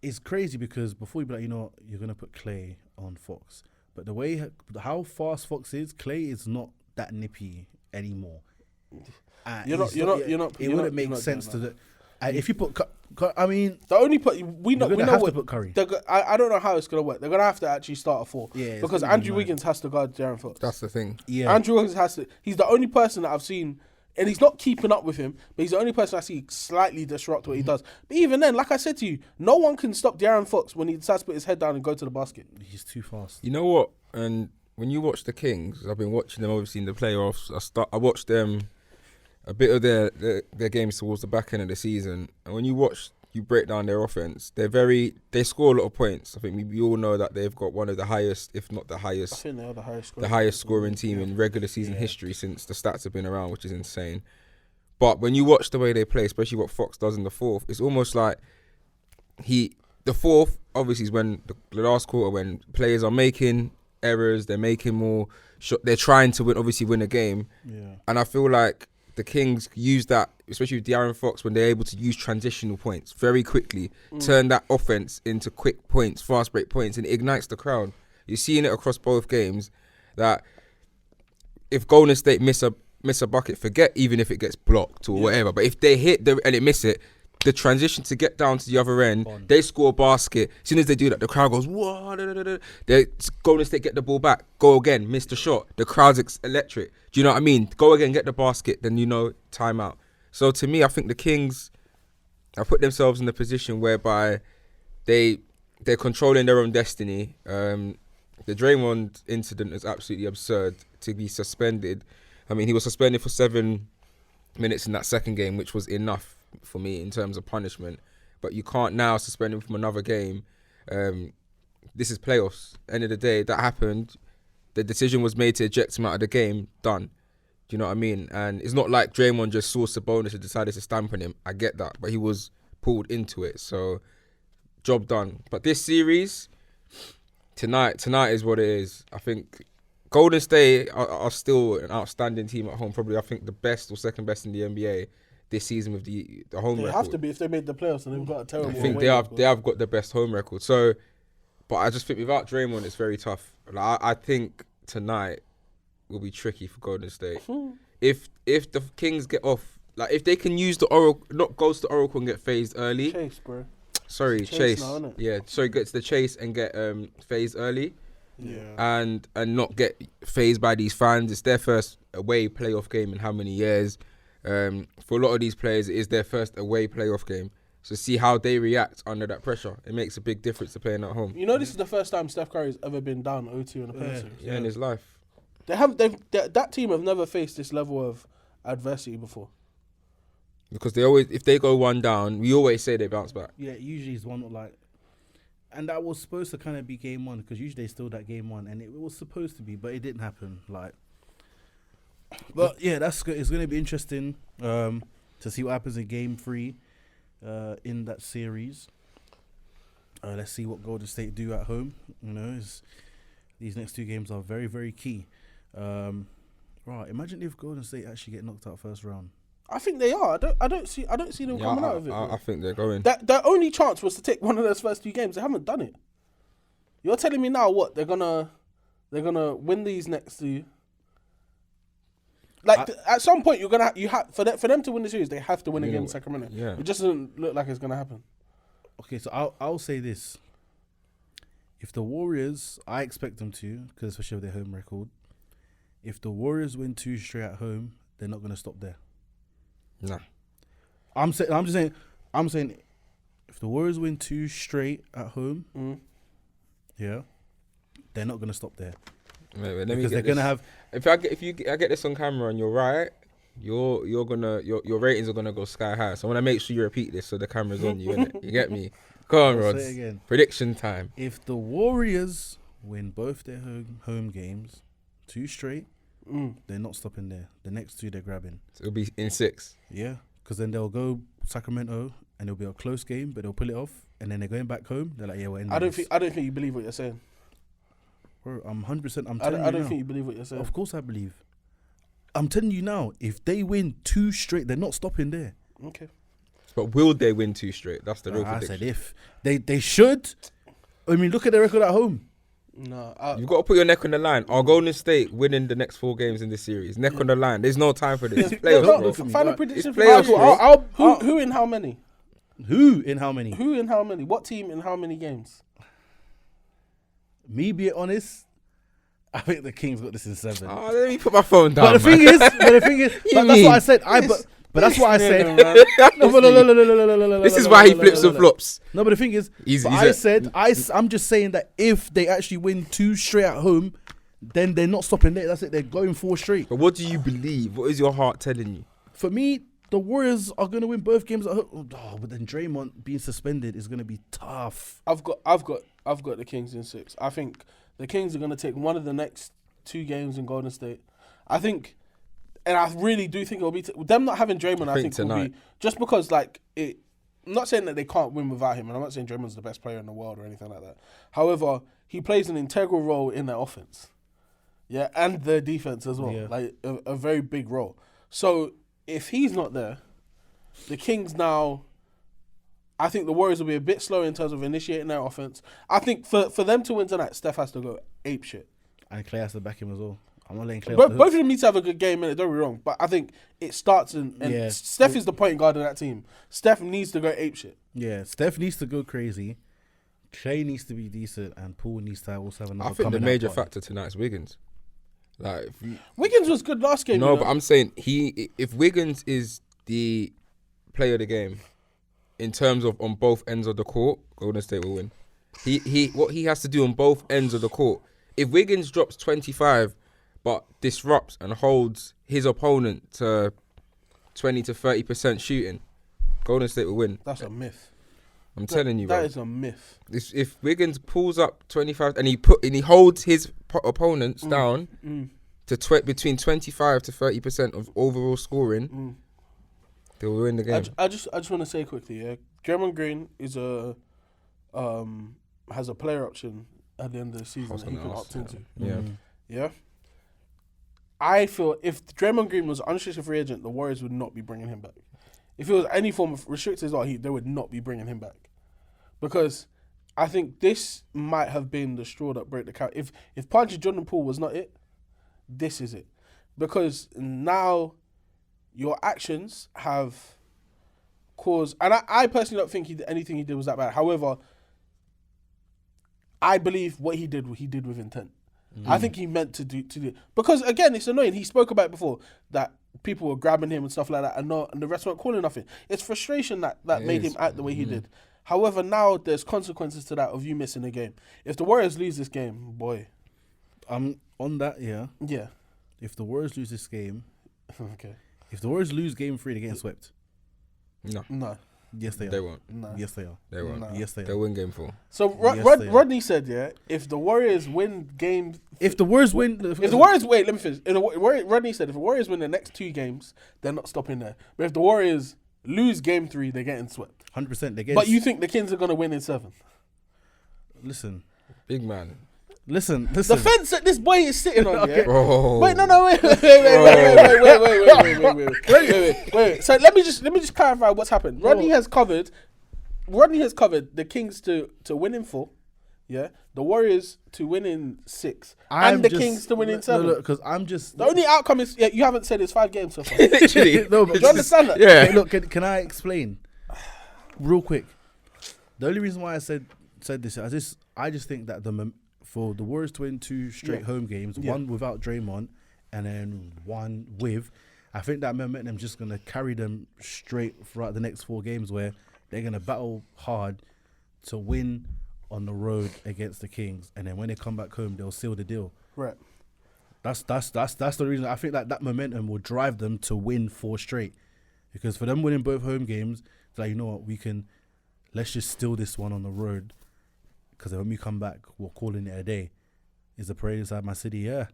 Speaker 2: It's crazy because before you be like, you know what, you're going to put Clay on Fox. But the way... How fast Fox is, Clay is not that nippy anymore. It wouldn't make sense to... if you put... I mean...
Speaker 1: The only we know
Speaker 2: to put Curry.
Speaker 1: I don't know how it's going to work. They're going to have to actually start a 4.
Speaker 2: Yeah,
Speaker 1: because Andrew Wiggins has to guard De'Aaron Fox.
Speaker 3: That's the thing.
Speaker 2: Yeah.
Speaker 1: Andrew Wiggins has to... He's the only person that I've seen... And he's not keeping up with him, but he's the only person I see slightly disrupt what he does. But even then, like I said to you, no one can stop De'Aaron Fox when he decides to put his head down and go to the basket.
Speaker 2: He's too fast.
Speaker 3: You know what? And when you watch the Kings, I've been watching them obviously in the playoffs. I watched them a bit of their games towards the back end of the season. And when you break down their offense, they score a lot of points. I think we all know that they've got one of the highest, if not the highest,
Speaker 1: I think they're
Speaker 3: the highest scoring team in regular season history since the stats have been around, which is insane. But when you watch the way they play, especially what Fox does in the fourth, it's almost like the fourth obviously is when the last quarter when players are making errors, they're making more they're trying to win a game.
Speaker 2: Yeah.
Speaker 3: And I feel like the Kings use that, especially with De'Aaron Fox, when they're able to use transitional points very quickly, turn that offense into quick points, fast break points, and it ignites the crowd. You're seeing it across both games that if Golden State miss a bucket, forget even if it gets blocked or whatever, but if they hit and it miss it, the transition to get down to the other end, they score a basket. As soon as they do that, the crowd goes, whoa, Golden State get the ball back, go again, miss the shot. The crowd's electric. Do you know what I mean? Go again, get the basket, then timeout. So to me, I think the Kings have put themselves in a position whereby they're controlling their own destiny. The Draymond incident is absolutely absurd to be suspended. I mean, he was suspended for 7 minutes in that second game, which was enough for me in terms of punishment, but you can't now suspend him from another game. This is playoffs. End of the day, that happened. The decision was made to eject him out of the game. Done. Do you know what I mean? And it's not like Draymond just saw Sabonis and decided to stamp on him. I get that, but he was pulled into it. So, job done. But this series, tonight is what it is. I think Golden State are still an outstanding team at home. Probably, I think, the best or second best in the NBA. This season with the home record.
Speaker 1: They have to be if they made the playoffs and they've got a terrible.
Speaker 3: I think they have got the best home record. So, but I just think without Draymond, it's very tough. Like, I think tonight will be tricky for Golden State. If the Kings get off, like if they can use the Oracle, not goes to Oracle and get phased early.
Speaker 1: Chase, bro.
Speaker 3: Sorry, Chase.
Speaker 1: Now, innit?
Speaker 3: Yeah, so get to the chase and get phased early.
Speaker 1: Yeah.
Speaker 3: And not get phased by these fans. It's their first away playoff game in how many years? For a lot of these players, it is their first away playoff game. So see how they react under that pressure. It makes a big difference to playing at home.
Speaker 1: You know, this is the first time Steph Curry's ever been down 0-2 in a playoff series.
Speaker 3: Yeah, in his life.
Speaker 1: That team have never faced this level of adversity before.
Speaker 3: Because they always, if they go one down, we always say they bounce back.
Speaker 2: Yeah, usually it's one like, and that was supposed to kind of be game one because usually they still that game one, and it was supposed to be, but it didn't happen. Like. But yeah, that's good. It's going to be interesting to see what happens in Game 3 in that series. Let's see what Golden State do at home. You know, these next 2 games are very, very key. Right, imagine if Golden State actually get knocked out first round.
Speaker 1: I think they are. I don't see them coming out of it.
Speaker 3: I think they're going.
Speaker 1: Their only chance was to take one of those first 2 games. They haven't done it. You're telling me now what they're gonna win these next 2. Like at some point, for them to win the series, they have to win against Sacramento.
Speaker 3: Yeah.
Speaker 1: It just doesn't look like it's gonna happen.
Speaker 2: Okay, so I'll say this: if the Warriors, I expect them to, because especially with their home record, if the Warriors win 2 straight at home, they're not gonna stop there.
Speaker 3: Nah.
Speaker 2: I'm saying, if the Warriors win 2 straight at home, yeah, they're not gonna stop there.
Speaker 3: Wait,
Speaker 2: because they're gonna have.
Speaker 3: If I get this on camera and you're right, your ratings are gonna go sky high. So I want to make sure you repeat this so the camera's on you. Innit? You get me? Go on, Rods.
Speaker 2: Say it again.
Speaker 3: Prediction time.
Speaker 2: If the Warriors win both their home games, 2 straight, they're not stopping there. The next 2 they're grabbing.
Speaker 3: So it'll be in 6.
Speaker 2: Yeah, because then they'll go Sacramento and it'll be a close game, but they'll pull it off, and then they're going back home. They're like, yeah, we're ending
Speaker 1: I don't
Speaker 2: this.
Speaker 1: think you believe what you're saying.
Speaker 2: Bro, I'm 100%.
Speaker 1: I don't think you believe what you're saying.
Speaker 2: Of course I believe. I'm telling you now, if they win 2 straight, they're not stopping there.
Speaker 1: Okay.
Speaker 3: But will they win 2 straight? That's the real prediction.
Speaker 2: I said if. They should. I mean, look at their record at home.
Speaker 1: No.
Speaker 3: You've got to put your neck on the line. Are Golden State winning the next 4 games in this series? Neck on the line. There's no time for this. It's playoffs, bro.
Speaker 1: Final prediction for
Speaker 3: playoffs,
Speaker 1: who in how many?
Speaker 2: Who in how many?
Speaker 1: Who in how many? What team in how many games?
Speaker 2: Me being honest, I think the Kings got this in 7.
Speaker 3: Oh, let me put my phone down.
Speaker 2: But the thing is, that's what I said. But that's what I said. No.
Speaker 3: This is why he flips and flops.
Speaker 2: No, but the thing is, I'm just saying that if they actually win 2 straight at home, then they're not stopping there. That's it. They're going 4 straight.
Speaker 3: But what do you believe? What is your heart telling you?
Speaker 2: For me, the Warriors are going to win both games at home. Oh, but then Draymond being suspended is going to be tough.
Speaker 1: I've got the Kings in 6. I think the Kings are going to take one of the next 2 games in Golden State. I think, and I really do think it'll be them not having Draymond. I think will be just because like it. I'm not saying that they can't win without him, and I'm not saying Draymond's the best player in the world or anything like that. However, he plays an integral role in their offense, and their defense as well, like a very big role. So if he's not there, the Kings now, I think the Warriors will be a bit slower in terms of initiating their offense. I think for them to win tonight, Steph has to go ape shit.
Speaker 2: And Clay has to back him as well. I'm not letting Clay
Speaker 1: Both of them need to have a good game, and don't be wrong. But I think it starts and
Speaker 2: Yeah.
Speaker 1: Steph is the point guard of that team. Steph needs to go ape shit.
Speaker 2: Yeah, Steph needs to go crazy. Clay needs to be decent, and Paul needs to also have another.
Speaker 3: I think the
Speaker 2: coming out
Speaker 3: major
Speaker 2: party.
Speaker 3: factor tonight is Wiggins. Like,
Speaker 1: Wiggins was good last game.
Speaker 3: no,
Speaker 1: you know?
Speaker 3: but I'm saying if Wiggins is the player of the game in terms of on both ends of the court, Golden State will win. What he has to do on both ends of the court. If Wiggins drops 25, but disrupts and holds his opponent to 20 to 30% shooting, Golden State will win.
Speaker 1: That's a myth.
Speaker 3: I'm telling you,
Speaker 1: That
Speaker 3: bro.
Speaker 1: is a myth.
Speaker 3: If Wiggins pulls up 25 and he holds his opponents down to between 25 to 30% of overall scoring, they will win the game.
Speaker 1: I just want to say quickly, yeah, Draymond Green is has a player option at the end of the season that he can opt into.
Speaker 3: Yeah.
Speaker 1: Yeah. I feel if Draymond Green was unrestricted free agent, the Warriors would not be bringing him back. If it was any form of restricted, they would not be bringing him back, because I think this might have been the straw that broke the cow. If Panji Jordan Poole was not it, this is it, because now your actions have caused, and I personally don't think anything he did was that bad. However, I believe what he did with intent. I think he meant to do because again, it's annoying. He spoke about it before that people were grabbing him and stuff like that, and the rest weren't calling nothing. It's frustration that made him act the way he did. However, now there's consequences to that of you missing a game. If the Warriors lose this game, boy,
Speaker 2: On that, yeah.
Speaker 1: yeah,
Speaker 2: If the Warriors lose this game,
Speaker 1: okay,
Speaker 2: if the Warriors lose game 3, they're getting swept.
Speaker 1: no,
Speaker 2: Yes, they are.
Speaker 3: They won't.
Speaker 1: no.
Speaker 2: Yes, they are.
Speaker 3: They won't.
Speaker 1: No.
Speaker 2: Yes, they
Speaker 3: They'll
Speaker 2: are.
Speaker 3: win game 4.
Speaker 1: So
Speaker 2: Yes, they are.
Speaker 1: Rodney said, yeah, if the Warriors win game,
Speaker 2: If the Warriors win,
Speaker 1: if the Warriors let me finish. Rodney said if the Warriors win the next 2 games, they're not stopping there. But if the Warriors lose game 3, they're getting swept.
Speaker 2: 100%, they're getting.
Speaker 1: But you think the Kings are gonna win in 7?
Speaker 2: listen.
Speaker 3: Big man.
Speaker 2: Listen.
Speaker 1: The fence that this boy is sitting on, yeah.
Speaker 3: Bro.
Speaker 1: Wait, no, wait. So let me just clarify what's happened. Rodney has covered the Kings to win in 4, yeah. The Warriors to win in 6, and the Kings to win in 7.
Speaker 2: No, because I'm just.
Speaker 1: The only outcome is you haven't said it's 5 games so far.
Speaker 3: Literally.
Speaker 2: No, but
Speaker 1: Do you understand that?
Speaker 3: Yeah.
Speaker 2: Hey, look, can I explain real quick? The only reason why I said this, I just think that for the Warriors to win 2 straight home games, one without Draymond and then one with, I think that momentum just gonna carry them straight throughout the next 4 games, where they're gonna battle hard to win on the road against the Kings, and then when they come back home, they'll seal the deal.
Speaker 1: Right.
Speaker 2: That's the reason I think that momentum will drive them to win 4 straight, because for them winning both home games, it's like, you know what, let's just steal this one on the road, because when we come back, we're calling it a day. Is the parade inside my city? Yeah.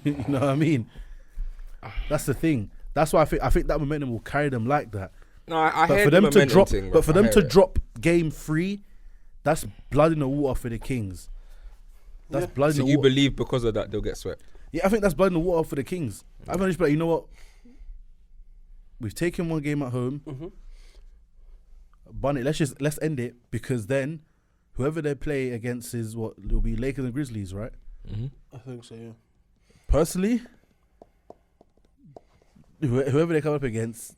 Speaker 2: You know what I mean? That's the thing. That's why I think that momentum will carry them like that.
Speaker 3: No, I
Speaker 2: But
Speaker 3: heard
Speaker 2: for them
Speaker 3: the
Speaker 2: to
Speaker 3: momentum
Speaker 2: drop,
Speaker 3: thing,
Speaker 2: but for
Speaker 3: I
Speaker 2: them
Speaker 3: heard
Speaker 2: to
Speaker 3: it.
Speaker 2: drop game 3, that's blood in the water for the Kings. That's blood
Speaker 3: So
Speaker 2: in the
Speaker 3: you
Speaker 2: water.
Speaker 3: believe because of that they'll get swept?
Speaker 2: Yeah, I think that's blood in the water for the Kings. I think just be like, you know what? We've taken 1 game at home. Bun it. Let's end it, because then whoever they play against is what it'll be, Lakers and Grizzlies, right?
Speaker 1: I think so, yeah.
Speaker 2: Personally, whoever they come up against,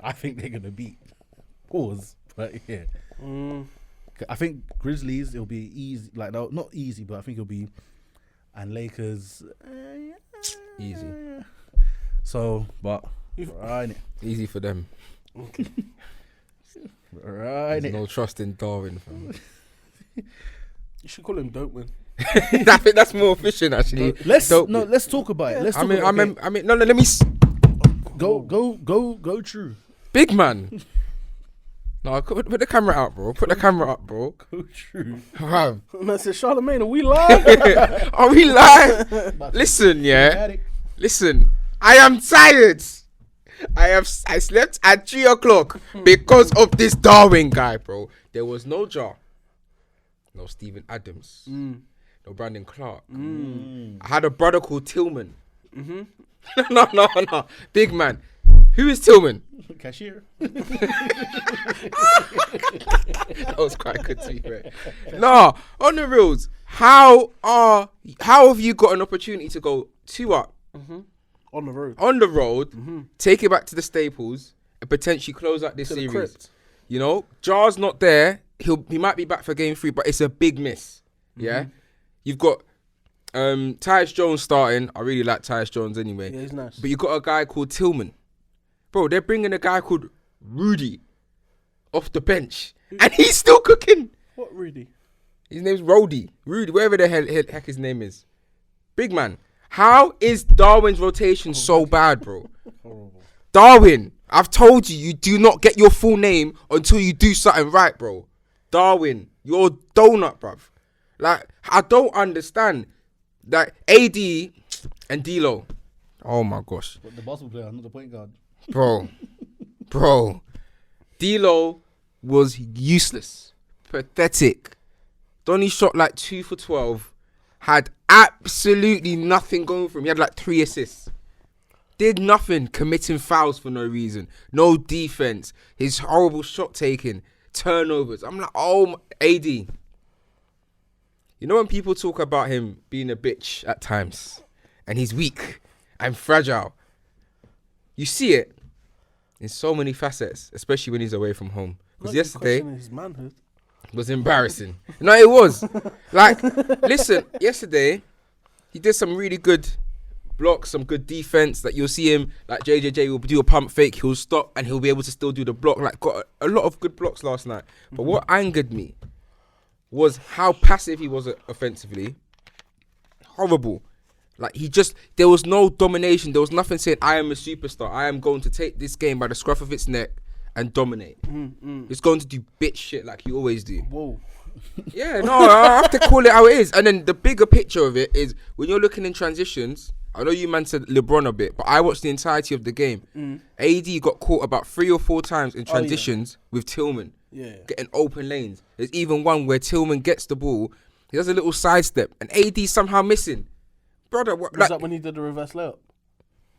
Speaker 2: I think they're gonna beat. Pause. But yeah, I think Grizzlies, it'll be easy. Like, no, not easy, but I think it'll be, and Lakers
Speaker 3: Easy.
Speaker 2: So, but right,
Speaker 3: Easy for them.
Speaker 2: right.
Speaker 3: There's no trust in Darwin, fam.
Speaker 1: You should call him Dope Man.
Speaker 3: I think that's more efficient, actually.
Speaker 2: Let's
Speaker 3: Dope.
Speaker 2: let's talk about it. Let's talk
Speaker 3: I
Speaker 2: about
Speaker 3: mean, no, let me.
Speaker 2: Go true.
Speaker 3: Big man. No, put the camera out, bro. Put the camera up, bro.
Speaker 2: Go true.
Speaker 3: Wow.
Speaker 1: Man said, Charlamagne, are we live?
Speaker 3: Are we live? Listen, yeah. Listen, I am tired. I slept at 3 o'clock because of this Darwin guy, bro. There was no Ja, no Steven Adams, no Brandon Clark. I had a brother called Tillman. No. Big man. Who is Tillman?
Speaker 2: Cashier.
Speaker 3: That was quite good to be fair. Nah, on the reels, how have you got an opportunity to go 2 up
Speaker 1: On the road.
Speaker 3: on the road, take it back to the Staples, and potentially close out this
Speaker 1: To the
Speaker 3: series?
Speaker 1: crypt.
Speaker 3: You know, Jar's not there. He might be back for game 3, but it's a big miss. Yeah, you've got Tyus Jones starting. I really like Tyus Jones anyway.
Speaker 1: Yeah, he's nice.
Speaker 3: But you got a guy called Tillman. Bro, they're bringing a guy called Rudy off the bench. And he's still cooking.
Speaker 1: What, Rudy?
Speaker 3: His name's Rudy, wherever the heck his name is. Big man. How is Darwin's rotation so bad, bro?
Speaker 2: Horrible.
Speaker 3: Darwin, I've told you, you do not get your full name until you do something right, bro. Darwin, you're a donut, bruv. Like, I don't understand. Like, AD and D-Lo. Oh, my gosh.
Speaker 2: But the basketball player, not the point guard.
Speaker 3: Bro. D-Lo was useless. Pathetic. Donny shot like 2 for 12. Had absolutely nothing going for him. He had like 3 assists. Did nothing. Committing fouls for no reason. No defense. His horrible shot taking. Turnovers. I'm like, oh, AD. You know when people talk about him being a bitch at times, and he's weak and fragile, you see it in so many facets, especially when he's away from home. Because yesterday
Speaker 1: His manhood.
Speaker 3: was embarrassing. No, it was. Like, listen, yesterday he did some really good blocks, some good defense. Like, you'll see him, like JJJ will do a pump fake, he'll stop and he'll be able to still do the block. Like, got a lot of good blocks last night. But what angered me was how passive he was offensively. Horrible. Like, there was no domination. There was nothing saying, I am a superstar. I am going to take this game by the scruff of its neck and dominate. It's going to do bitch shit like you always do.
Speaker 1: Whoa.
Speaker 3: Yeah, no, I have to call it how it is. And then the bigger picture of it is, when you're looking in transitions, I know you man said LeBron a bit, but I watched the entirety of the game. AD got caught about 3 or 4 times in transitions with Tillman.
Speaker 1: Yeah.
Speaker 3: Getting open lanes. There's even one where Tillman gets the ball, he does a little sidestep, and AD's somehow missing. Brother, what?
Speaker 1: Was that when he did the reverse layup?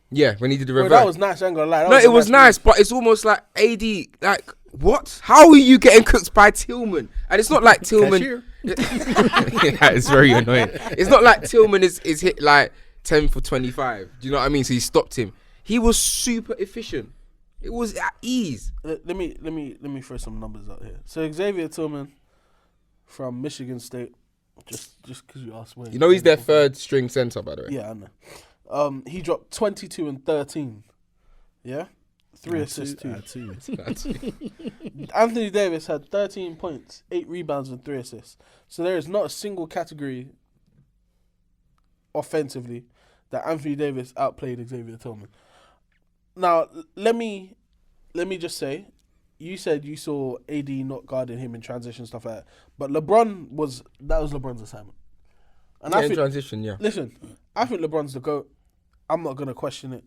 Speaker 3: Yeah, when he did the
Speaker 1: Bro,
Speaker 3: reverse.
Speaker 1: that was nice, I ain't gonna lie.
Speaker 3: No, it was nice, but it's almost like AD, like, what? How are you getting cooked by Tillman? And it's not like Tillman.
Speaker 2: Cashier.
Speaker 3: Yeah, it's very annoying. It's not like Tillman is hit like 10 for 25. Do you know what I mean? So he stopped him. He was super efficient. It was at ease.
Speaker 1: Let me throw some numbers out here. So Xavier Tillman from Michigan State, just because you asked where.
Speaker 3: You know he's their 3rd string center, by the way.
Speaker 1: Yeah, I know. He dropped 22 and 13. Yeah? 3 assists too. Anthony Davis had 13 points, 8 rebounds and 3 assists. So there is not a single category offensively that Anthony Davis outplayed Xavier Tillman. Now, let me just say, you said you saw AD not guarding him in transition, stuff like that. But that was LeBron's assignment. And
Speaker 3: Yeah, in transition, yeah.
Speaker 1: Listen, I think LeBron's the GOAT. I'm not going to question it.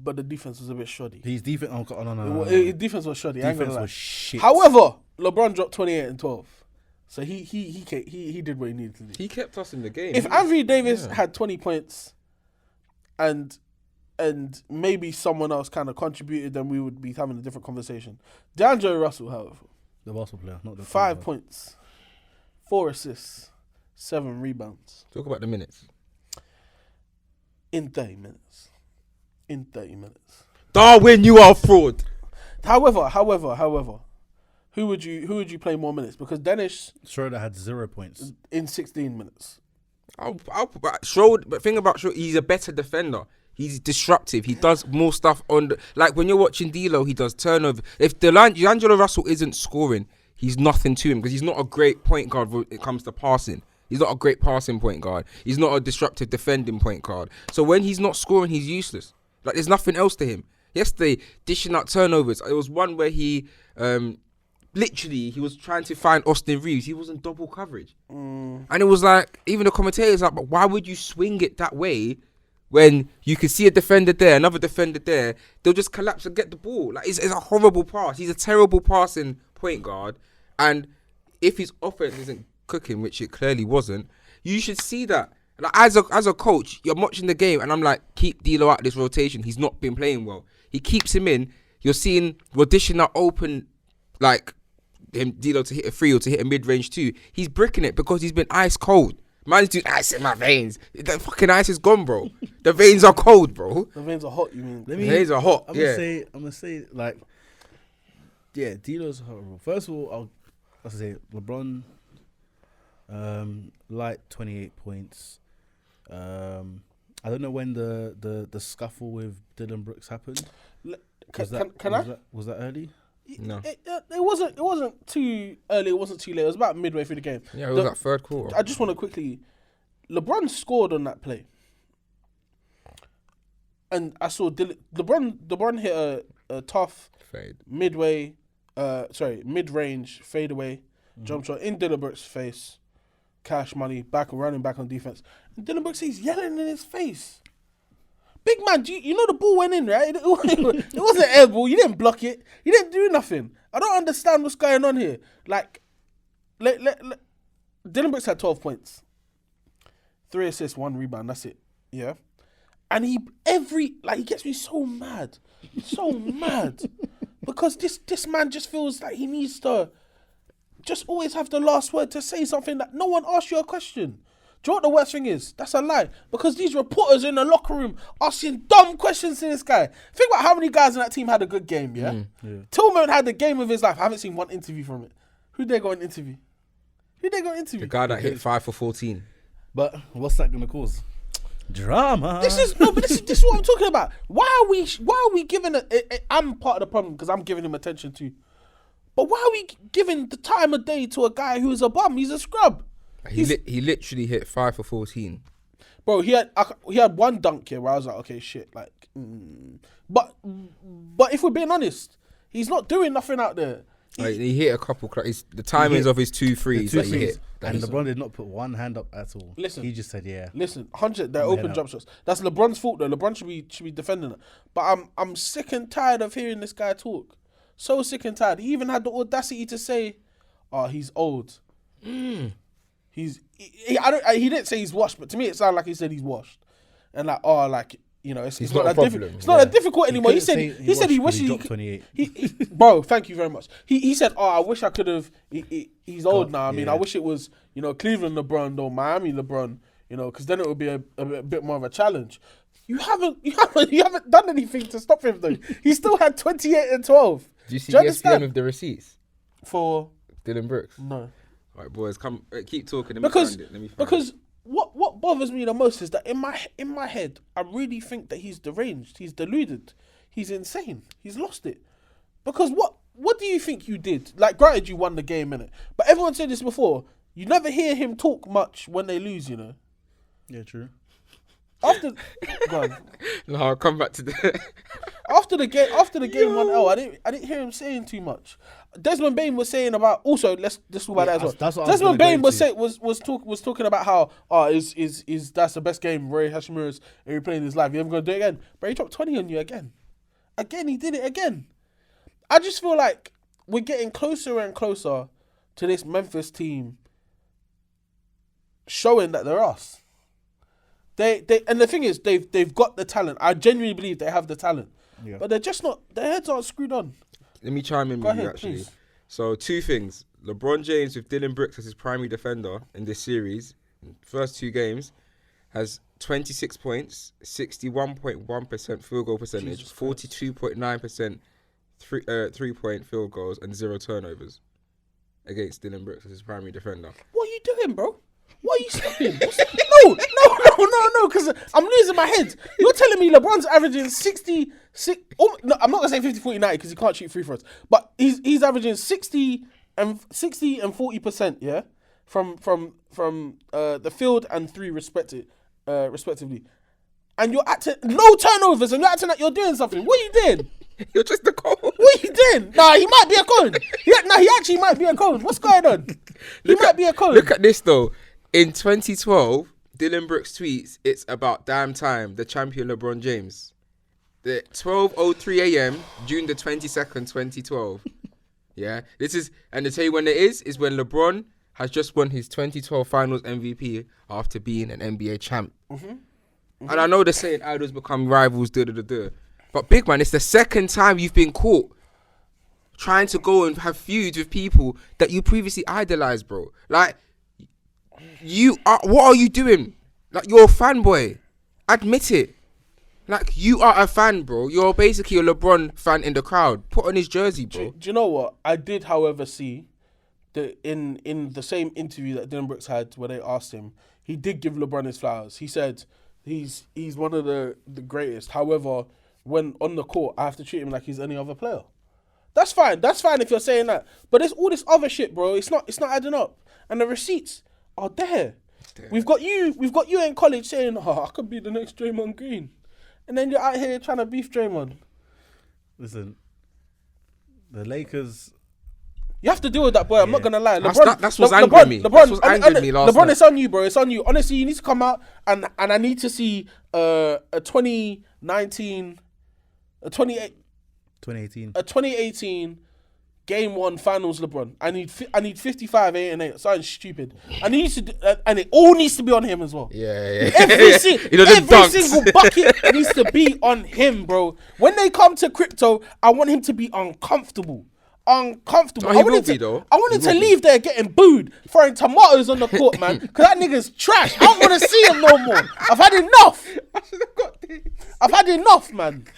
Speaker 1: But the defense was a bit shoddy.
Speaker 2: His defense. Oh, no.
Speaker 1: His defense was shoddy. I ain't
Speaker 2: Defense
Speaker 1: gonna lie.
Speaker 2: was shit.
Speaker 1: However, LeBron dropped 28 and 12. So he did what he needed to do.
Speaker 3: He kept us in the game.
Speaker 1: If Anthony Davis had 20 points and maybe someone else kind of contributed, then we would be having a different conversation. DeAndre Russell, however,
Speaker 2: The basketball player, not the
Speaker 1: 5 points, 4 assists, 7 rebounds
Speaker 3: Talk about the minutes.
Speaker 1: in 30 minutes.
Speaker 3: Darwin, you are a fraud.
Speaker 1: However, who would you play more minutes? Because Dennis
Speaker 2: Schroeder had 0 points.
Speaker 1: in 16 minutes.
Speaker 3: But thing about Schroeder, he's a better defender. He's disruptive. He does more stuff like when you're watching D'Lo, he does turnover. If D'Angelo Russell isn't scoring, he's nothing to him because he's not a great point guard when it comes to passing. He's not a great passing point guard. He's not a disruptive defending point guard. So when he's not scoring, he's useless. Like, there's nothing else to him. Yesterday, dishing out turnovers. There was one where he literally was trying to find Austin Reeves. He was in double coverage. And it was like, even the commentators like, but why would you swing it that way when you can see a defender there, another defender there? They'll just collapse and get the ball. Like, it's a horrible pass. He's a terrible passing point guard. And if his offense isn't cooking, which it clearly wasn't, you should see that. Like, as a coach, you're watching the game and I'm like, keep D'Lo out of this rotation. He's not been playing well. He keeps him in. You're seeing, we're dishing out open, like, him, D'Lo to hit a 3 or to hit a mid-range 2. He's bricking it because he's been ice cold. Man's doing ice in my veins. The fucking ice is gone, bro. The veins are cold, bro.
Speaker 1: The veins are hot, you mean?
Speaker 3: The veins are hot,
Speaker 2: I'm gonna say, like, yeah, D'Lo's horrible. First of all, I'll say LeBron, light 28 points. I don't know when the scuffle with Dylan Brooks happened. Was that early?
Speaker 3: No.
Speaker 1: It wasn't too early. It wasn't too late. It was about midway through the game.
Speaker 3: Yeah, it was that third quarter.
Speaker 1: I just want to quickly. LeBron scored on that play, and I saw LeBron hit a tough
Speaker 3: Fade.
Speaker 1: mid-range fadeaway jump shot in Dylan Brooks' face. Cash money running back on defense. And Dylan Brooks is yelling in his face. Big man, you know the ball went in, right? It wasn't air ball. You didn't block it. You didn't do nothing. I don't understand what's going on here. Like, Dylan Brooks had 12 points. 3 assists, 1 rebound. That's it. Yeah. And he gets me so mad. So mad. Because this man just feels like he needs to just always have the last word to say something that no one asked you a question. Do you know what the worst thing is? That's a lie. Because these reporters in the locker room asking dumb questions to this guy. Think about how many guys in that team had a good game, yeah? Tillman had the game of his life. I haven't seen one interview from it. Who'd they go and interview?
Speaker 3: The guy that hit 5 for 14.
Speaker 2: But what's that going to cause? Drama.
Speaker 1: This is what I'm talking about. Why are we giving I'm part of the problem because I'm giving him attention too. But why are we giving the time of day to a guy who's a bum? He's a scrub.
Speaker 3: He literally hit 5 for 14.
Speaker 1: Bro, he had one dunk here where I was like, okay, shit, like, but if we're being honest, he's not doing nothing out there.
Speaker 3: He hit a couple. The timings of his 2 threes that he hit.
Speaker 2: And LeBron did not put one hand up at all.
Speaker 1: Listen,
Speaker 2: he just said, "Yeah."
Speaker 1: Listen, 100. They're open jump shots. That's LeBron's fault though. LeBron should be defending it. But I'm sick and tired of hearing this guy talk. So sick and tired. He even had the audacity to say, "Oh, he's old." He didn't say he's washed, but to me it sounded like he said he's washed, and like, oh, like, you know, it's not that difficult. It's not that difficult anymore. He said he wished he
Speaker 2: dropped 28.
Speaker 1: Bro, thank you very much. He said, oh, I wish I could have. He's old now. I mean, I wish it was, you know, Cleveland LeBron or Miami LeBron, you know, because then it would be a bit more of a challenge. You haven't done anything to stop him though. He still had 28 and 12.
Speaker 3: Do you see ESPN with the receipts
Speaker 1: for
Speaker 3: Dylan Brooks?
Speaker 1: No.
Speaker 3: All right, boys, come keep talking.
Speaker 1: Because what bothers me the most is that in my head, I really think that he's deranged. He's deluded. He's insane. He's lost it. Because what do you think you did? Like, granted, you won the game, innit? But everyone said this before. You never hear him talk much when they lose, you know?
Speaker 2: Yeah, true.
Speaker 1: Go on.
Speaker 3: No, I'll come back to that.
Speaker 1: After the game 1-0, I didn't hear him saying too much. Desmond Bain was saying about also let's talk about that as well.
Speaker 2: That's what
Speaker 1: Desmond Bain was talking about how is that's the best game Roy Hashimura's ever played in his life. You're never gonna do it again. But he dropped 20 on you again. Again, he did it again. I just feel like we're getting closer and closer to this Memphis team showing that they're us. They and the thing is they've got the talent. I genuinely believe they have the talent. Yeah. But they're just not, their heads aren't screwed on.
Speaker 3: Let me chime in with you actually. Please. So 2 things. LeBron James with Dylan Brooks as his primary defender in this series, first 2 games, has 26 points, 61.1% field goal percentage, 42.9% 3-point field goals, and 0 turnovers against Dylan Brooks as his primary defender.
Speaker 1: What are you doing, bro? What are you stopping? No, because I'm losing my head. You're telling me LeBron's averaging 66. No, I'm not gonna say 50-40-90 because he can't shoot free throws. But he's averaging 60 and 40%, yeah, from the field and 3 respectively. And you're acting no turnovers, and you're acting like you're doing something. What are you doing?
Speaker 3: You're just a cone.
Speaker 1: What are you doing? Nah, he might be a cone. He actually might be a cone. What's going on? He might be a cone.
Speaker 3: Look at this though. In 2012, Dylan Brooks tweets, "It's about damn time, the champion LeBron James." The 12:03 a.m., June the 22nd, 2012. Yeah, this is, and to tell you when it is when LeBron has just won his 2012 Finals MVP after being an NBA champ. And I know they're saying idols become rivals, but But big man, it's the second time you've been caught trying to go and have feuds with people that you previously idolized, bro. Like, what are you doing? Like, you're a fanboy. Admit it. Like, you are a fan, bro. You're basically a LeBron fan in the crowd. Put on his jersey, bro.
Speaker 1: Do you know what? I did, however, see that in the same interview that Dylan Brooks had where they asked him, he did give LeBron his flowers. He said he's one of the greatest. However, when on the court, I have to treat him like he's any other player. That's fine. That's fine if you're saying that. But there's all this other shit, bro. It's not adding up. And the receipts are there. We've got you in college saying, I could be the next Draymond Green. And then you're out here trying to beef Draymond.
Speaker 2: Listen, the Lakers...
Speaker 1: You have to deal with that, boy. I'm not going to lie.
Speaker 3: That's what's angering me. That's what's angered me last
Speaker 1: LeBron,
Speaker 3: night.
Speaker 1: it's on you, bro. It's on you. Honestly, you need to come out and I need to see a 2018 Game 1 Finals LeBron. I need 55, 8 and 8. Something stupid. And he needs to do, and it all needs to be on him as well.
Speaker 3: Yeah.
Speaker 1: Every single bucket needs to be on him, bro. When they come to crypto, I want him to be uncomfortable.
Speaker 3: Oh,
Speaker 1: I want him to leave there getting booed, throwing tomatoes on the court, man. Because that nigga's trash. I don't want to see him no more. I've had enough.
Speaker 3: I should have got this.
Speaker 1: I've had enough, man.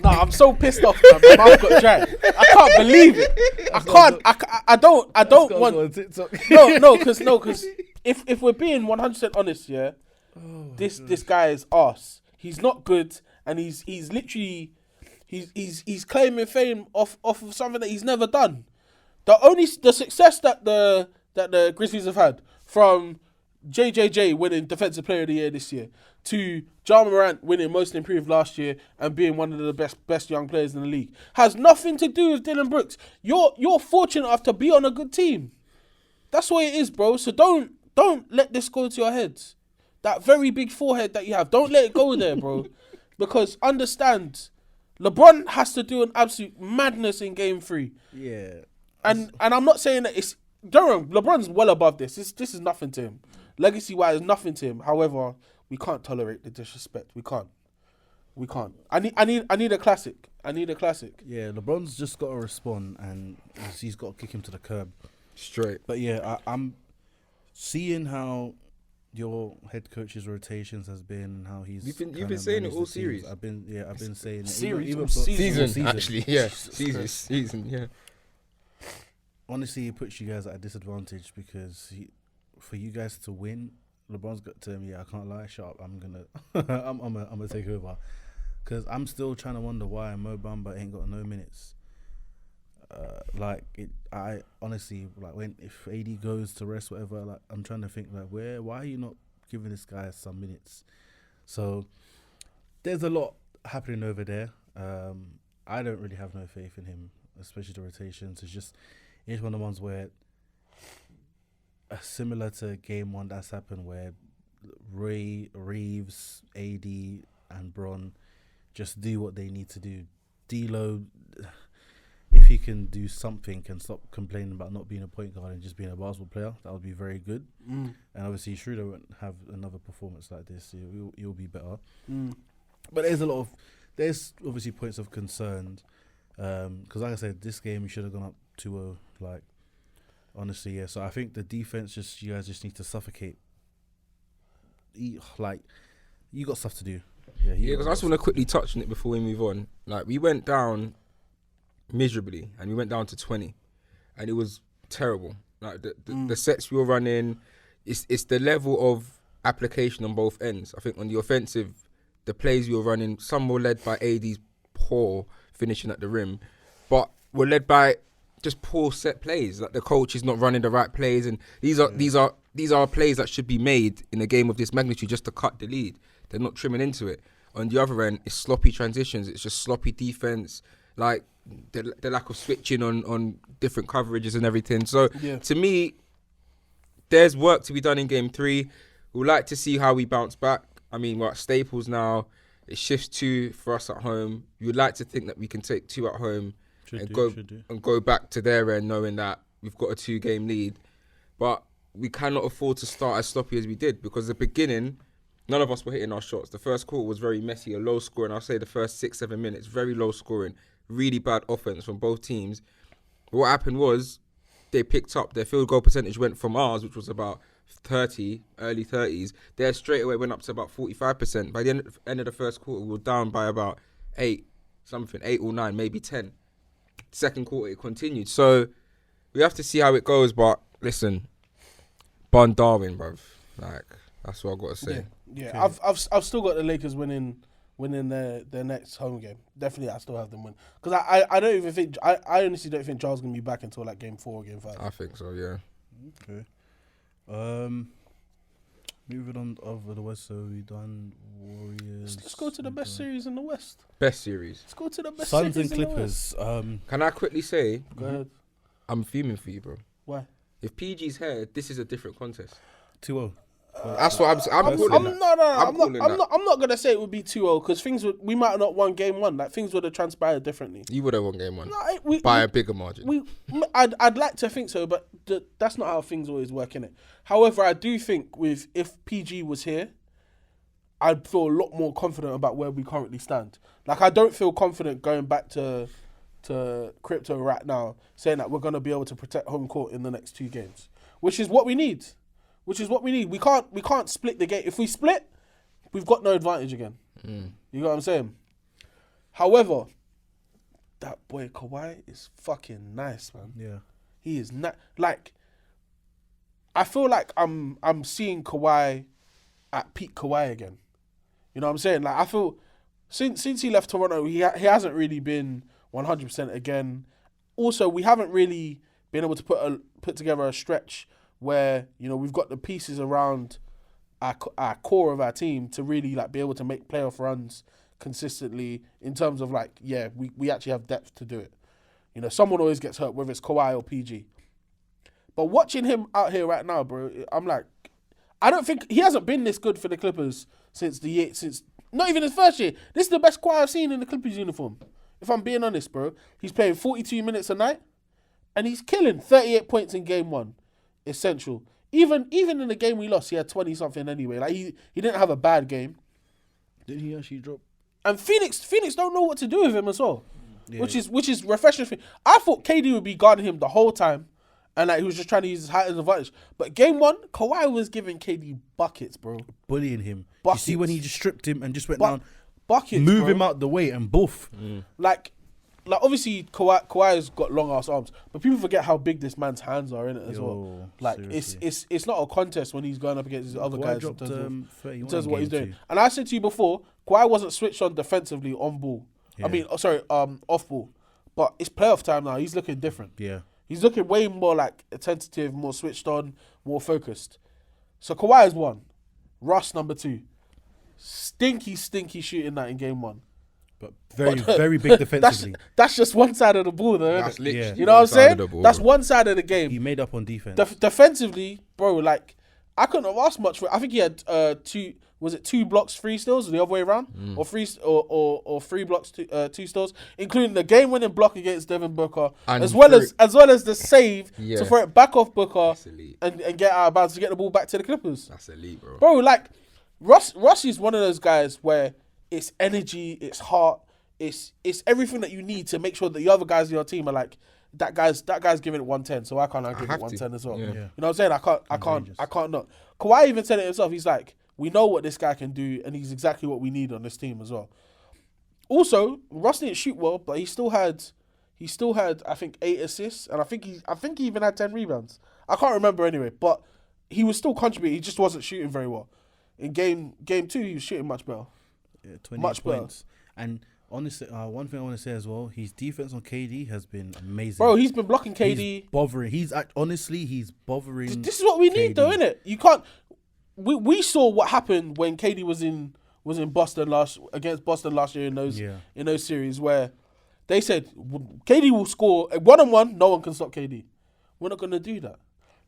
Speaker 1: Nah, I'm so pissed off, man. My mouth got dry. I can't believe it. I don't want. No, because if we're being 100% honest, yeah, this guy is arse. He's not good, and he's literally he's claiming fame off of something that he's never done. The success that the Grizzlies have had, from JJJ winning Defensive Player of the Year this year to Ja Morant winning Most Improved last year and being one of the best young players in the league, has nothing to do with Dylan Brooks. You're fortunate enough to be on a good team. That's what it is, bro. So don't let this go to your heads. That very big forehead that you have, don't let it go there, bro. Because understand, LeBron has to do an absolute madness in Game 3.
Speaker 2: Yeah.
Speaker 1: And I'm not saying that it's... LeBron's well above this. This is nothing to him. Legacy-wise, nothing to him. However, we can't tolerate the disrespect. We can't. I need a classic.
Speaker 2: Yeah, LeBron's just got to respond, and he's got to kick him to the curb.
Speaker 3: Straight.
Speaker 2: But yeah, I'm seeing how your head coach's rotations has been, how he's...
Speaker 3: You've been saying it all series.
Speaker 2: I've been saying it.
Speaker 3: Season, actually. Yeah, season, yeah.
Speaker 2: Honestly, it puts you guys at a disadvantage because for you guys to win, LeBron's got to me. I can't lie, shut up. I'm gonna take over, because I'm still trying to wonder why Mo Bamba ain't got no minutes. I honestly, like, if AD goes to rest, whatever, like, I'm trying to think, like, why are you not giving this guy some minutes? So there's a lot happening over there. I don't really have no faith in him, especially the rotations. It's one of the ones where, similar to Game 1 that's happened, where Ray, Reeves, AD and Bron just do what they need to do. D'Lo, if he can do something and stop complaining about not being a point guard and just being a basketball player, that would be very good. And obviously Schroeder won't have another performance like this. He'll be better. But there's obviously points of concern, because like I said, this game you should have gone up 2-0. Like, honestly, yeah. So I think the defense, you guys just need to suffocate. Like, you got stuff to do. Yeah,
Speaker 3: because I just want to quickly touch on it before we move on. Like, we went down miserably, and we went down to 20, and it was terrible. Like, the sets we were running, it's the level of application on both ends. I think on the offensive, the plays we were running, some were led by AD's poor finishing at the rim, but were led by just poor set plays. Like, the coach is not running the right plays, and these are plays that should be made in a game of this magnitude just to cut the lead. They're not trimming into it. On the other end, it's sloppy transitions. It's just sloppy defense. Like, the lack of switching on different coverages and everything. So, to me, there's work to be done in Game 3. We'd like to see how we bounce back. I mean, we're at Staples now. It shifts 2 for us at home. You would like to think that we can take 2 at home and go back to their end, knowing that we've got a 2-game lead. But we cannot afford to start as sloppy as we did, because the beginning, none of us were hitting our shots. The first quarter was very messy, a low scoring. I'll say the first 6-7 minutes, very low scoring, really bad offense from both teams. What happened was they picked up. Their field goal percentage went from ours, which was about 30, early 30s. There straight away went up to about 45%. By the end of the first quarter, we were down by about 8 or 9, maybe 10. Second quarter, it continued. So we have to see how it goes. But listen, Bun Darwin, bruv. Like, that's what I got to say.
Speaker 1: Yeah. I've still got the Lakers winning their next home game. Definitely, I still have them win because I don't even think I honestly don't think Charles gonna be back until like game 4 or game 5.
Speaker 3: I think so. Yeah.
Speaker 2: Okay. Moving on over the West, so we done Warriors.
Speaker 1: Let's go to the best series in the West.
Speaker 3: Best series.
Speaker 1: Let's go to the best
Speaker 2: Suns
Speaker 1: series
Speaker 2: and
Speaker 1: in the West.
Speaker 2: Clippers.
Speaker 3: Can I quickly say,
Speaker 1: Go ahead.
Speaker 3: I'm fuming for you, bro.
Speaker 1: Why?
Speaker 3: If PG's here, this is a different contest.
Speaker 2: 2-0.
Speaker 3: That's what I'm calling that.
Speaker 1: I'm not gonna say it would be 2-0 because we might have not won game 1. Like things would have transpired differently.
Speaker 3: You would have won game 1
Speaker 1: No,
Speaker 3: by a bigger margin.
Speaker 1: I'd like to think so, but that's not how things always work, innit? However, I do think if PG was here, I'd feel a lot more confident about where we currently stand. Like I don't feel confident going back to crypto right now, saying that we're gonna be able to protect home court in the next 2 games, which is what we need. We can't split the game. If we split, we've got no advantage again. You know what I'm saying? However, that boy Kawhi is fucking nice, man.
Speaker 2: Yeah.
Speaker 1: He is not like. I feel like I'm seeing Kawhi at peak Kawhi again. You know what I'm saying? Like I feel since he left Toronto, he hasn't really been 100% again. Also, we haven't really been able to put together a stretch where, you know, we've got the pieces around our core of our team to really like be able to make playoff runs consistently in terms of like, yeah, we actually have depth to do it. You know, someone always gets hurt, whether it's Kawhi or PG. But watching him out here right now, bro, I'm like, I don't think he hasn't been this good for the Clippers since not even his first year. This is the best Kawhi I've seen in the Clippers uniform. If I'm being honest, bro, he's playing 42 minutes a night and he's killing 38 points in game 1. Essential. Even in the game we lost, he had 20 something anyway. Like he didn't have a bad game.
Speaker 2: Did he actually drop?
Speaker 1: And Phoenix don't know what to do with him as well, which is refreshing. I thought KD would be guarding him the whole time, and like he was just trying to use his height as advantage. But game 1, Kawhi was giving KD buckets, bro.
Speaker 2: Bullying him.
Speaker 1: Buckets.
Speaker 2: You see when he just stripped him and just went down,
Speaker 1: buckets,
Speaker 2: move
Speaker 1: bro.
Speaker 2: him out the way and boof.
Speaker 1: Like obviously Kawhi's got long ass arms, but people forget how big this man's hands are in it as well. Like
Speaker 2: seriously.
Speaker 1: it's not a contest when he's going up against his other
Speaker 2: Kawhi
Speaker 1: guys
Speaker 2: dropped,
Speaker 1: in terms
Speaker 2: 31
Speaker 1: of what he's doing.
Speaker 2: 2.
Speaker 1: And I said to you before, Kawhi wasn't switched on defensively on ball.
Speaker 2: Yeah.
Speaker 1: I mean, off ball. But it's playoff time now. He's looking different.
Speaker 2: Yeah.
Speaker 1: He's looking way more like attentive, more switched on, more focused. So Kawhi is 1. Russ number 2. Stinky shooting that in game 1.
Speaker 2: But very big defensively.
Speaker 1: That's just one side of the ball, though.
Speaker 3: That's
Speaker 1: Isn't it?
Speaker 3: literally
Speaker 1: You know what I'm saying? That's
Speaker 3: ball.
Speaker 1: one side of the game.
Speaker 2: He made up on defense.
Speaker 1: Defensively, bro, like I couldn't have asked much for. I think he had 2 blocks, 3 steals, or the other way around, or 3 blocks, 2 steals, including the game-winning block against Devin Booker,
Speaker 3: And
Speaker 1: as well as the save
Speaker 3: Yeah.
Speaker 1: to throw it back off Booker
Speaker 3: elite.
Speaker 1: and get out of bounds to get the ball back to the Clippers.
Speaker 3: That's elite, bro.
Speaker 1: Bro, like Russ is one of those guys where it's energy, it's heart, it's everything that you need to make sure that the other guys in your team are like, that guy's giving it 110, so why can't I give it
Speaker 3: have to.
Speaker 1: 110 as well?
Speaker 3: Yeah.
Speaker 2: Yeah.
Speaker 1: You know what I'm saying? I can't not. Kawhi even said it himself. He's like, we know what this guy can do, and he's exactly what we need on this team as well. Also, Russ didn't shoot well, but he still had I think 8 assists, and I think he even had 10 rebounds. I can't remember anyway, but he was still contributing. He just wasn't shooting very well. In game 2, he was shooting much better.
Speaker 2: Yeah, 28
Speaker 1: Much better.
Speaker 2: points. And honestly, one thing I want to say as well, his defense on KD has been amazing.
Speaker 1: Bro, he's been blocking KD.
Speaker 2: He's bothering. He's bothering.
Speaker 1: This is what we need,
Speaker 2: KD.
Speaker 1: though, innit? You can't. We saw what happened when KD was in Boston against Boston last year in those series where they said KD will score 1-on-1. No one can stop KD. We're not gonna do that.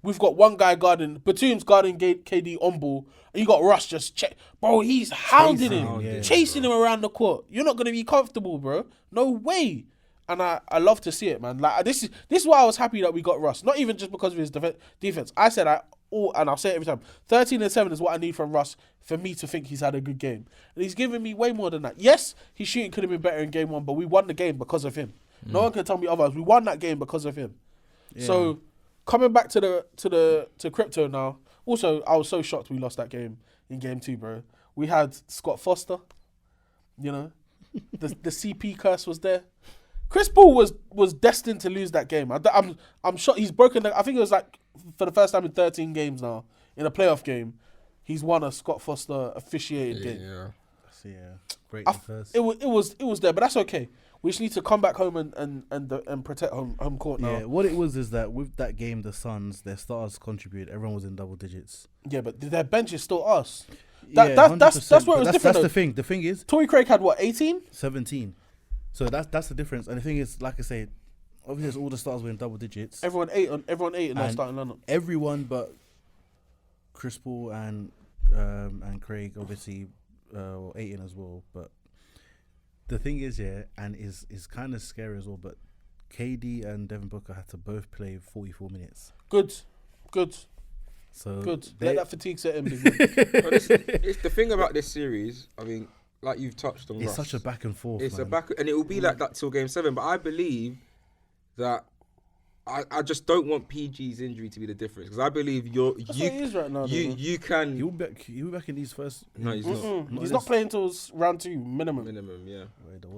Speaker 1: We've got one guy guarding, Batum's guarding KD on ball, and you got Russ just check. Bro, he's hounding him, chasing him around the court. You're not going to be comfortable, bro. No way. And I love to see it, man. Like this is why I was happy that we got Russ. Not even just because of his defense. I said and I'll say it every time, 13-7 is what I need from Russ for me to think he's had a good game. And he's giving me way more than that. Yes, his shooting could have been better in game 1, but we won the game because of him. No one can tell me otherwise. We won that game because of him. Yeah. So coming back to crypto now. Also, I was so shocked we lost that game in game 2, bro. We had Scott Foster. You know, the CP curse was there. Chris Paul was destined to lose that game. I'm shocked he's broken. I think it was like for the first time in 13 games now in a playoff game, he's won a Scott Foster officiated game.
Speaker 2: Yeah, great.
Speaker 1: It was there, but that's okay. We just need to come back home and protect home court now.
Speaker 2: Yeah, what it was is that with that game, the Suns, their stars contributed. Everyone was in double digits.
Speaker 1: Yeah, but their bench is still us.
Speaker 2: That's
Speaker 1: where it was different.
Speaker 2: That's the thing. The thing is,
Speaker 1: Torrey Craig had what, 18?
Speaker 2: 17. So that's the difference. And the thing is, like I say, obviously all the stars were in double digits.
Speaker 1: Everyone ate in their starting lineup.
Speaker 2: Everyone but Chris Paul and Craig obviously ate in as well. But the thing is, and is kind of scary as well, but KD and Devin Booker had to both play 44 minutes.
Speaker 1: Good.
Speaker 2: So
Speaker 1: good. Let that fatigue set in.
Speaker 3: It's the thing about this series. I mean, like you've touched on,
Speaker 2: it's
Speaker 3: Russ,
Speaker 2: such a back and forth.
Speaker 3: It's
Speaker 2: man.
Speaker 3: and it will be like that till game 7. But I believe that I just don't want PG's injury to be the difference, because I believe you can.
Speaker 2: He'll be back in these first.
Speaker 3: No, he's not.
Speaker 1: He's not playing until round 2 minimum.
Speaker 3: Yeah.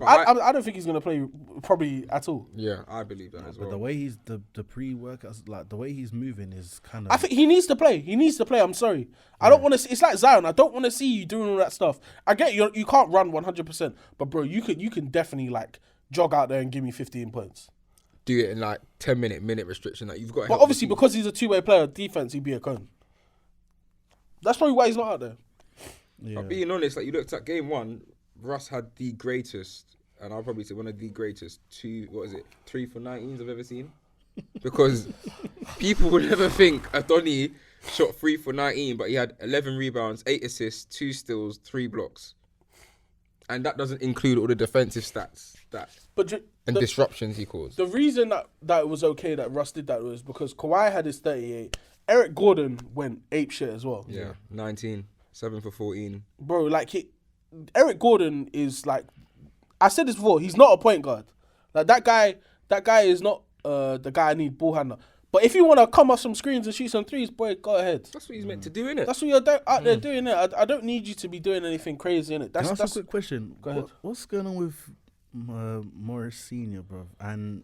Speaker 1: I don't think he's gonna play probably at all.
Speaker 3: Yeah, I believe that as well.
Speaker 2: But the way he's the pre-workouts, like the way he's moving is kind of.
Speaker 1: I think he needs to play. I'm sorry. I don't want to. It's like Zion. I don't want to see you doing all that stuff. I get you can't run 100%, but bro, you can definitely like jog out there and give me 15 points.
Speaker 3: Do it in like 10-minute restriction. Like you've got.
Speaker 1: But obviously, because he's a two-way player, defense, he'd be a cone. That's probably why he's not out there.
Speaker 2: Yeah.
Speaker 3: But being honest, like you looked at game 1, Russ had the greatest, and I'll probably say one of the greatest 3 for 19s I've ever seen. Because people would never think Adoni shot 3 for 19, but he had 11 rebounds, 8 assists, 2 steals, 3 blocks. And that doesn't include all the defensive stats and disruptions he caused.
Speaker 1: The reason that it was okay that Russ did that was because Kawhi had his 38. Eric Gordon went apeshit as well.
Speaker 3: Yeah, 19, 7 for 14.
Speaker 1: Bro, like Eric Gordon is like, I said this before, he's not a point guard. Like that guy is not the guy I need ball handler. But if you want to come off some screens and shoot some threes, boy, go ahead.
Speaker 3: That's what he's meant to do, innit?
Speaker 1: That's what you're out there doing, innit? I don't need you to be doing anything crazy, innit?
Speaker 2: Can I ask a quick question?
Speaker 1: Go ahead.
Speaker 2: What's going on with Morris Senior, bro, and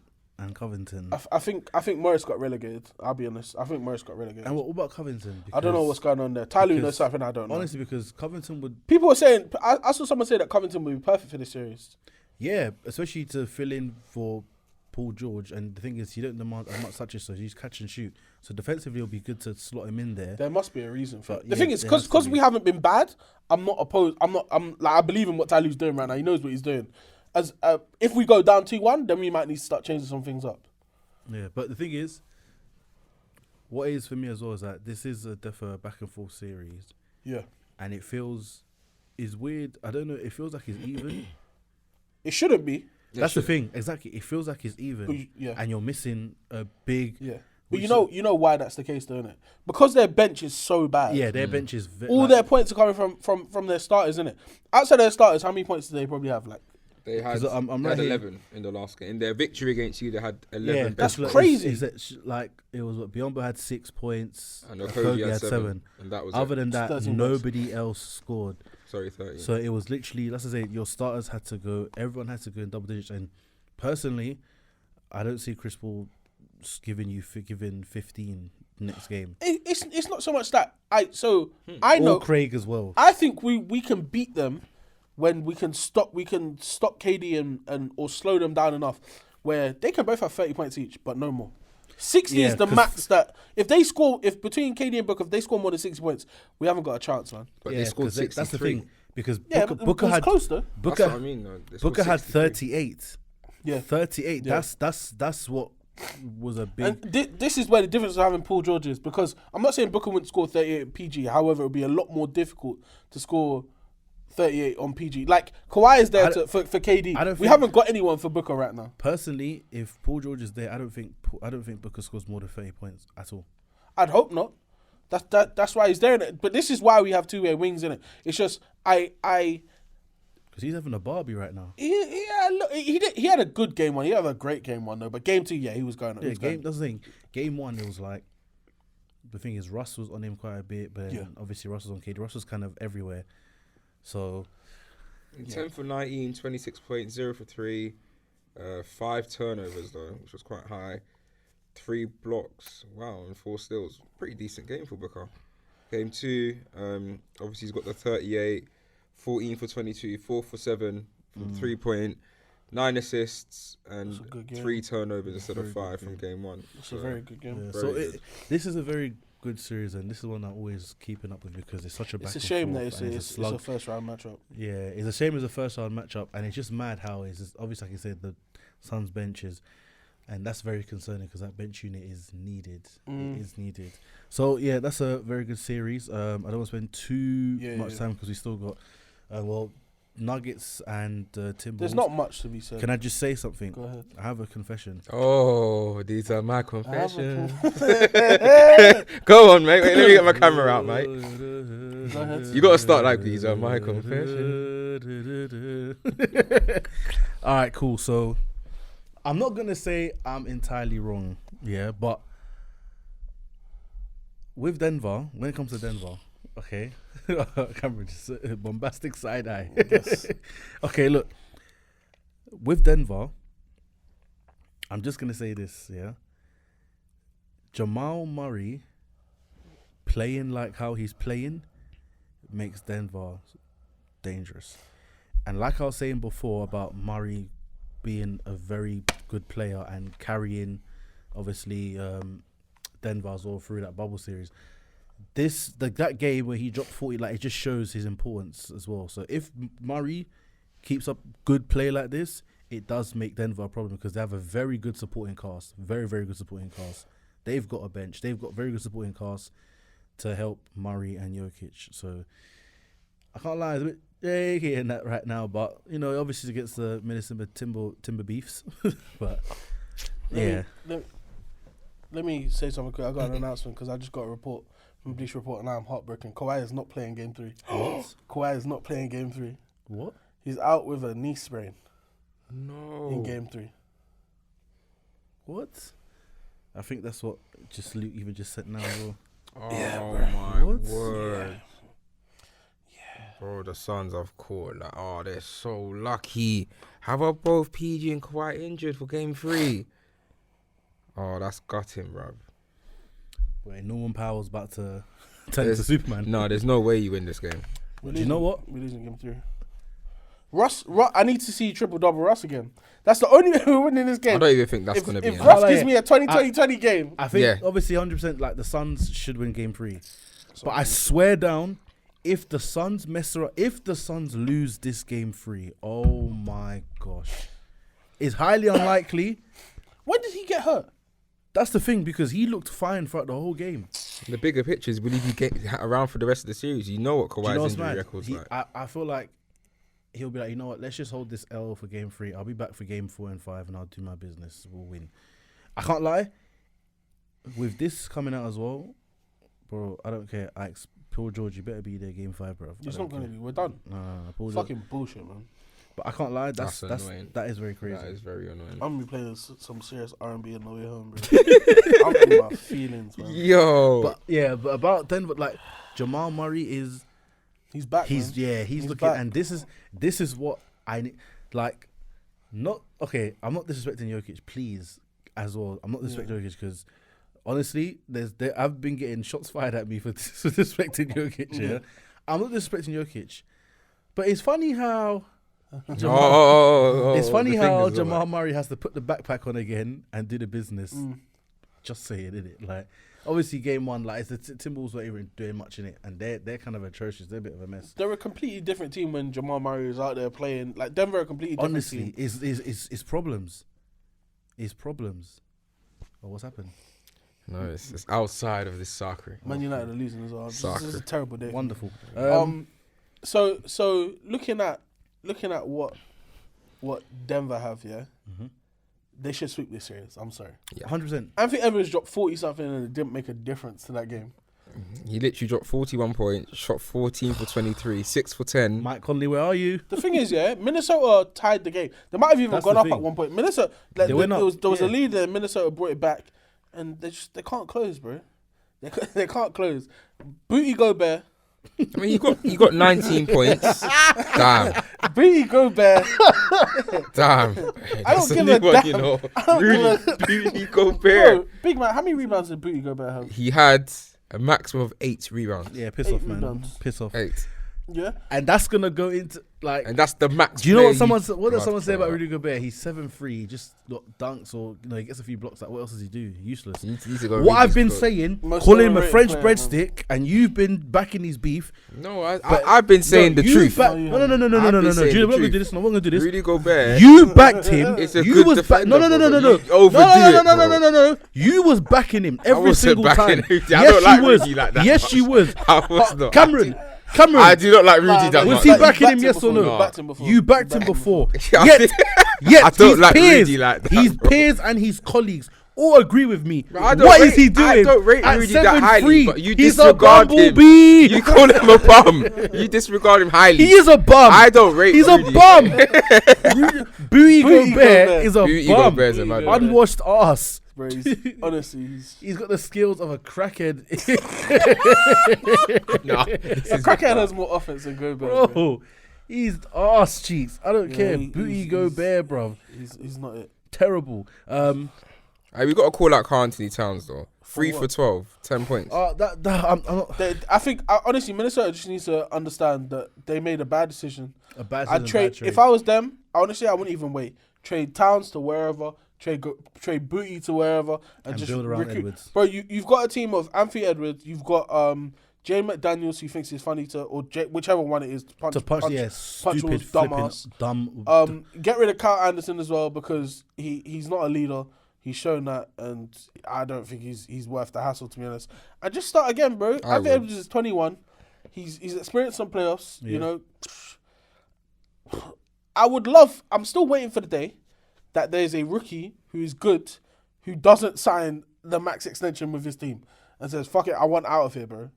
Speaker 2: Covington?
Speaker 1: I think Morris got relegated. I'll be honest. I think Morris got relegated.
Speaker 2: And what about Covington?
Speaker 1: I don't know what's going on there. Tyler knows something I don't know.
Speaker 2: Honestly, because Covington would.
Speaker 1: People were saying. I saw someone say that Covington would be perfect for this series.
Speaker 2: Yeah, especially to fill in for Paul George, and the thing is, he don't demand as much touches, so he's catch and shoot. So defensively, it'll be good to slot him in there.
Speaker 1: There must be a reason for it. The thing is, because we haven't been bad, I'm not opposed. I believe in what Tyler's doing right now. He knows what he's doing. As if we go down 2-1, then we might need to start changing some things up.
Speaker 2: Yeah, but the thing is, what is for me as well is that this is a definitely back and forth series.
Speaker 1: Yeah,
Speaker 2: and it's weird. I don't know. It feels like it's even.
Speaker 1: It shouldn't be.
Speaker 2: That's the thing. Exactly. It feels like it's even. And you're missing a big.
Speaker 1: Yeah. But you know why that's the case, though, isn't it? Because their bench is so bad.
Speaker 2: Yeah, their bench is.
Speaker 1: All their points are coming from their starters, isn't it? Outside their starters, how many points do they probably have? Like
Speaker 3: they had 11 in the last game. In their victory against you, they had 11.
Speaker 1: Yeah, that's crazy.
Speaker 2: It was what Biyombo had 6 points.
Speaker 3: And Okogie had 7. And that was
Speaker 2: Other than that, nobody else scored.
Speaker 3: Sorry, 30.
Speaker 2: So it was literally, let's say, your starters had to go. Everyone had to go in double digits. And personally, I don't see Chris Paul giving 15 next game.
Speaker 1: It's not so much that I know
Speaker 2: Craig as well.
Speaker 1: I think we can beat them when we can stop KD and or slow them down enough where they can both have 30 points each, but no more. 60 is the max that if between KD and Booker, if they score more than 60 points, we haven't got a chance, man.
Speaker 3: But they scored 63.
Speaker 2: That's the thing. Because
Speaker 1: Booker had close though.
Speaker 2: Booker,
Speaker 3: that's what I mean,
Speaker 2: Booker had 38.
Speaker 1: Yeah.
Speaker 2: 38. Yeah. That's what was a big.
Speaker 1: And this is where the difference of having Paul George is, because I'm not saying Booker wouldn't score 38 on PG. However, it would be a lot more difficult to score 38 on PG. Like Kawhi is there for KD. We haven't got anyone for Booker right now.
Speaker 2: Personally, if Paul George is there, I don't think Booker scores more than 30 points at all.
Speaker 1: I'd hope not. That's why he's there in it. But this is why we have two-way wings in it. It's just
Speaker 2: because he's having a Barbie right now.
Speaker 1: He had a good game one. He had a great game one though. But game two, he was going.
Speaker 2: Yeah, that's the thing. Game one, it was like the thing is Russ was on him quite a bit, but obviously Russ was on KD. Russ was kind of everywhere. So
Speaker 3: 10 for 19, 26.0 for 3, 5 turnovers though, which was quite high. 3 blocks, wow, and 4 steals. Pretty decent game for Booker. Game 2, obviously he's got the 38, 14 for 22, 4 for 7 from 3-point, 9 assists, and 3 turnovers instead of 5 from game 1.
Speaker 1: It's a very good game.
Speaker 2: Yeah, this is a very good series, and this is one I'm always keeping up with because it's such a back.
Speaker 1: It's a shame that it's a first round matchup.
Speaker 2: Yeah, it's a shame it's a first round matchup, and it's just mad how it's just, obviously, like you said, the Suns benches. And that's very concerning because that bench unit is needed. It is needed. So, yeah, that's a very good series. I don't want to spend too much time because we still got, Nuggets and Timberwolves.
Speaker 1: There's not much to be said.
Speaker 2: Can I just say something?
Speaker 1: Go ahead.
Speaker 2: I have a confession.
Speaker 3: Oh, these are my confessions. Go on, mate. Wait, let me get my camera out, mate.
Speaker 1: Go ahead.
Speaker 3: You got to start like, these are my confessions.
Speaker 2: All right, cool. So, I'm not going to say I'm entirely wrong, but with Denver, when it comes to Denver, okay, Cameron, just bombastic side eye.
Speaker 1: Yes.
Speaker 2: Okay, look, with Denver, I'm just going to say this, Jamal Murray playing like how he's playing makes Denver dangerous. And like I was saying before about Murray being a very good player and carrying, obviously, Denver as well through that bubble series. That game where he dropped 40, like, it just shows his importance as well. So if Murray keeps up good play like this, it does make Denver a problem because they have a very good supporting cast, very, very good supporting cast. They've got a bench. They've got very good supporting cast to help Murray and Jokic. So I can't lie, it's a bit in that right now, but obviously against the Minnesota Timber beefs, but
Speaker 1: let me say something quick. I got an announcement because I just got a report from Bleach Report and I'm heartbroken. Kawhi is not playing game 3.
Speaker 2: What?
Speaker 1: Kawhi is not playing game 3.
Speaker 2: What?
Speaker 1: He's out with a knee sprain.
Speaker 3: No.
Speaker 1: In game 3.
Speaker 2: What? I think that's what just Luke even just said now.
Speaker 3: Oh
Speaker 1: bro.
Speaker 3: My
Speaker 2: What?
Speaker 3: word. Bro, the Suns have caught they're so lucky. How about both PG and Kawhi injured for game 3? Oh, that's gutting, bruv.
Speaker 2: Wait, Norman Powell's about to turn into Superman.
Speaker 3: No, there's no way you win this game.
Speaker 2: Do you know what?
Speaker 1: We're losing game 3. Russ, I need to see triple-double Russ again. That's the only way we're winning this game.
Speaker 3: I don't even think that's going to be
Speaker 1: If
Speaker 3: enough.
Speaker 1: Russ gives me a 20-20-20 game.
Speaker 2: I think, obviously, 100%, like, the Suns should win game 3. But I swear down, if the Suns lose this game 3, oh my gosh. It's highly unlikely.
Speaker 1: When did he get hurt?
Speaker 2: That's the thing, because he looked fine throughout the whole game.
Speaker 3: The bigger picture is, will he get around for the rest of the series? You know what Kawhi's injury record's like.
Speaker 2: I feel like he'll be like, you know what, let's just hold this L for game 3. I'll be back for game 4 and 5 and I'll do my business. We'll win. I can't lie. With this coming out as well, bro, I don't care. Paul George, you better be there game 5, bro.
Speaker 1: It's not going to be. We're done.
Speaker 2: No, Paul
Speaker 1: Fucking
Speaker 2: George.
Speaker 1: bullshit, man.
Speaker 2: But I can't lie. That is very crazy.
Speaker 3: That is very annoying.
Speaker 1: I'm going to be playing some serious R&B on the way home, bro. I'm in my feelings, man.
Speaker 3: Yo.
Speaker 2: But about Denver, like, Jamal Murray is...
Speaker 1: He's back,
Speaker 2: He's looking... Back. And this is what I need... Like, not... Okay, I'm not disrespecting Jokic, please, as well. I'm not disrespecting Jokic because... Honestly, I've been getting shots fired at me for disrespecting Jokic. Yeah, I'm not disrespecting Jokic, but it's funny how Jamal Murray has to put the backpack on again and do the business. Just saying, isn't it? Like, obviously, game 1, like, the Timberwolves weren't even doing much in it, and they're kind of atrocious. They're a bit of a mess.
Speaker 1: They're a completely different team when Jamal Murray is out there playing. Like, Denver are a completely different team.
Speaker 2: Honestly, it's problems. It's problems. Oh, what's happened?
Speaker 3: No, it's outside of this soccer.
Speaker 1: Man United are losing as well. This is a terrible day.
Speaker 2: Wonderful.
Speaker 1: So looking at what Denver have, they should sweep this series. I'm sorry.
Speaker 2: Yeah. 100%.
Speaker 1: Anthony Edwards dropped 40 something and it didn't make a difference to that game.
Speaker 3: He literally dropped 41 points, shot 14 for 23, 6 for 10.
Speaker 2: Mike Conley, where are you?
Speaker 1: The thing is, yeah, Minnesota tied the game. They might have even
Speaker 2: That's
Speaker 1: gone
Speaker 2: the
Speaker 1: up
Speaker 2: thing.
Speaker 1: at one point. Minnesota, like,
Speaker 2: They went
Speaker 1: there
Speaker 2: up,
Speaker 1: was a
Speaker 2: yeah.
Speaker 1: lead there. Minnesota brought it back, and they can't close, bro. They can't close. Booty Gobert.
Speaker 3: I mean, he got 19 points. Damn.
Speaker 1: Booty Gobert.
Speaker 3: Damn.
Speaker 1: I don't give a damn.
Speaker 3: You know.
Speaker 1: I don't
Speaker 3: Really,
Speaker 1: give a-
Speaker 3: Booty Gobert.
Speaker 1: Bro, big man, how many rebounds did Booty Gobert have?
Speaker 3: He had a maximum of 8 rebounds.
Speaker 2: Yeah, piss
Speaker 1: 8
Speaker 2: off, man.
Speaker 1: rebounds.
Speaker 2: Piss off.
Speaker 3: 8.
Speaker 1: Yeah.
Speaker 2: And that's gonna go into like.
Speaker 3: And that's the max.
Speaker 2: Do you know what
Speaker 3: player
Speaker 2: what does
Speaker 3: you-
Speaker 2: someone say about
Speaker 3: Bro,
Speaker 2: Rudy Gobert? He's 7'3", he just got dunks or he gets a few blocks. Like what else does he do? Useless.
Speaker 3: he needs to go
Speaker 2: What
Speaker 3: read
Speaker 2: I've
Speaker 3: this
Speaker 2: been
Speaker 3: quote.
Speaker 2: saying,
Speaker 1: Most
Speaker 2: calling him a
Speaker 1: overrated
Speaker 2: French
Speaker 1: player,
Speaker 2: breadstick, and you've been backing his beef.
Speaker 3: No,
Speaker 2: But-
Speaker 3: I've been saying the
Speaker 2: you
Speaker 3: truth.
Speaker 2: Back,
Speaker 1: No, you
Speaker 2: no.
Speaker 3: I've been
Speaker 2: Julian, we're
Speaker 3: saying the
Speaker 2: not gonna do
Speaker 3: truth.
Speaker 2: this. No, we're gonna do this.
Speaker 3: Rudy Gobert.
Speaker 2: You backed him.
Speaker 3: It's a
Speaker 2: you
Speaker 3: good
Speaker 2: was
Speaker 3: defender,
Speaker 2: no.
Speaker 3: bro, but
Speaker 2: No.
Speaker 3: you overdo it, bro.
Speaker 2: No. You was backing him every
Speaker 3: wasn't
Speaker 2: single
Speaker 3: backing
Speaker 2: time.
Speaker 3: Rudy. I
Speaker 2: Yes,
Speaker 3: don't like
Speaker 2: you was.
Speaker 3: Rudy like that
Speaker 2: Yes,
Speaker 3: much.
Speaker 2: you was.
Speaker 3: I was not.
Speaker 2: Cameron.
Speaker 3: I do not like Rudy that
Speaker 2: Was
Speaker 3: much.
Speaker 2: he
Speaker 1: Like, you
Speaker 2: backing him?
Speaker 1: backed
Speaker 2: Yes or
Speaker 1: before,
Speaker 2: no?
Speaker 1: you backed him before.
Speaker 2: You backed him before.
Speaker 3: Yeah,
Speaker 2: Yet
Speaker 3: I don't
Speaker 2: his
Speaker 3: like
Speaker 2: peers,
Speaker 3: Rudy like that,
Speaker 2: his
Speaker 3: bro.
Speaker 2: peers and his colleagues all agree with me.
Speaker 3: I don't
Speaker 2: What
Speaker 3: rate-
Speaker 2: is he doing?
Speaker 3: I don't rate
Speaker 2: At
Speaker 3: Rudy that highly,
Speaker 2: 7'3",
Speaker 3: but you
Speaker 2: he's a
Speaker 3: disregard him.
Speaker 2: bumblebee.
Speaker 3: You call him a bum. You disregard him highly.
Speaker 2: He is a bum.
Speaker 3: I don't rate
Speaker 2: He's
Speaker 3: Rudy.
Speaker 2: a bum. Booty
Speaker 1: Booty
Speaker 2: Gobert
Speaker 1: Gobert.
Speaker 2: is a
Speaker 3: Booty
Speaker 2: bum.
Speaker 3: Gobert's a mad man.
Speaker 2: Unwashed ass.
Speaker 1: Bro, honestly,
Speaker 2: He's got the skills of a crackhead.
Speaker 3: Nah,
Speaker 1: Crackhead has more offense than Gobert.
Speaker 2: Bro, he's ass cheeks. I don't
Speaker 1: Yeah,
Speaker 2: care.
Speaker 1: he-
Speaker 2: Booty
Speaker 1: he's-
Speaker 2: Gobert, bro.
Speaker 1: He's not it.
Speaker 2: Terrible.
Speaker 3: Hey, we got to call out Carl Anthony Towns though. 3 for
Speaker 1: what?
Speaker 3: 12, 10 points.
Speaker 2: I'm not
Speaker 1: I think honestly, Minnesota just needs to understand that they made a bad decision.
Speaker 2: a bad
Speaker 1: I'd trade if I was them. Honestly, I wouldn't even wait. Trade Towns to wherever. Trade Booty to wherever, and just
Speaker 2: build around
Speaker 1: recruit.
Speaker 2: Edwards.
Speaker 1: Bro, you've got a team of Anthony Edwards. You've got Jay McDaniels, who thinks it's funny to, or whichever one it is, to punch.
Speaker 2: to punch, yeah,
Speaker 1: punch
Speaker 2: stupid,
Speaker 1: was
Speaker 2: flipping,
Speaker 1: dumbass.
Speaker 2: dumb.
Speaker 1: Get rid of Kyle Anderson as well because he's not a leader. He's shown that, and I don't think he's worth the hassle, to be honest. And just start again, bro. Anthony
Speaker 3: would.
Speaker 1: Edwards is 21. He's experienced some playoffs.
Speaker 2: Yeah.
Speaker 1: You know, I'm still waiting for the day that there's a rookie who is good, who doesn't sign the max extension with his team and says, "Fuck it, I want out of here, bro."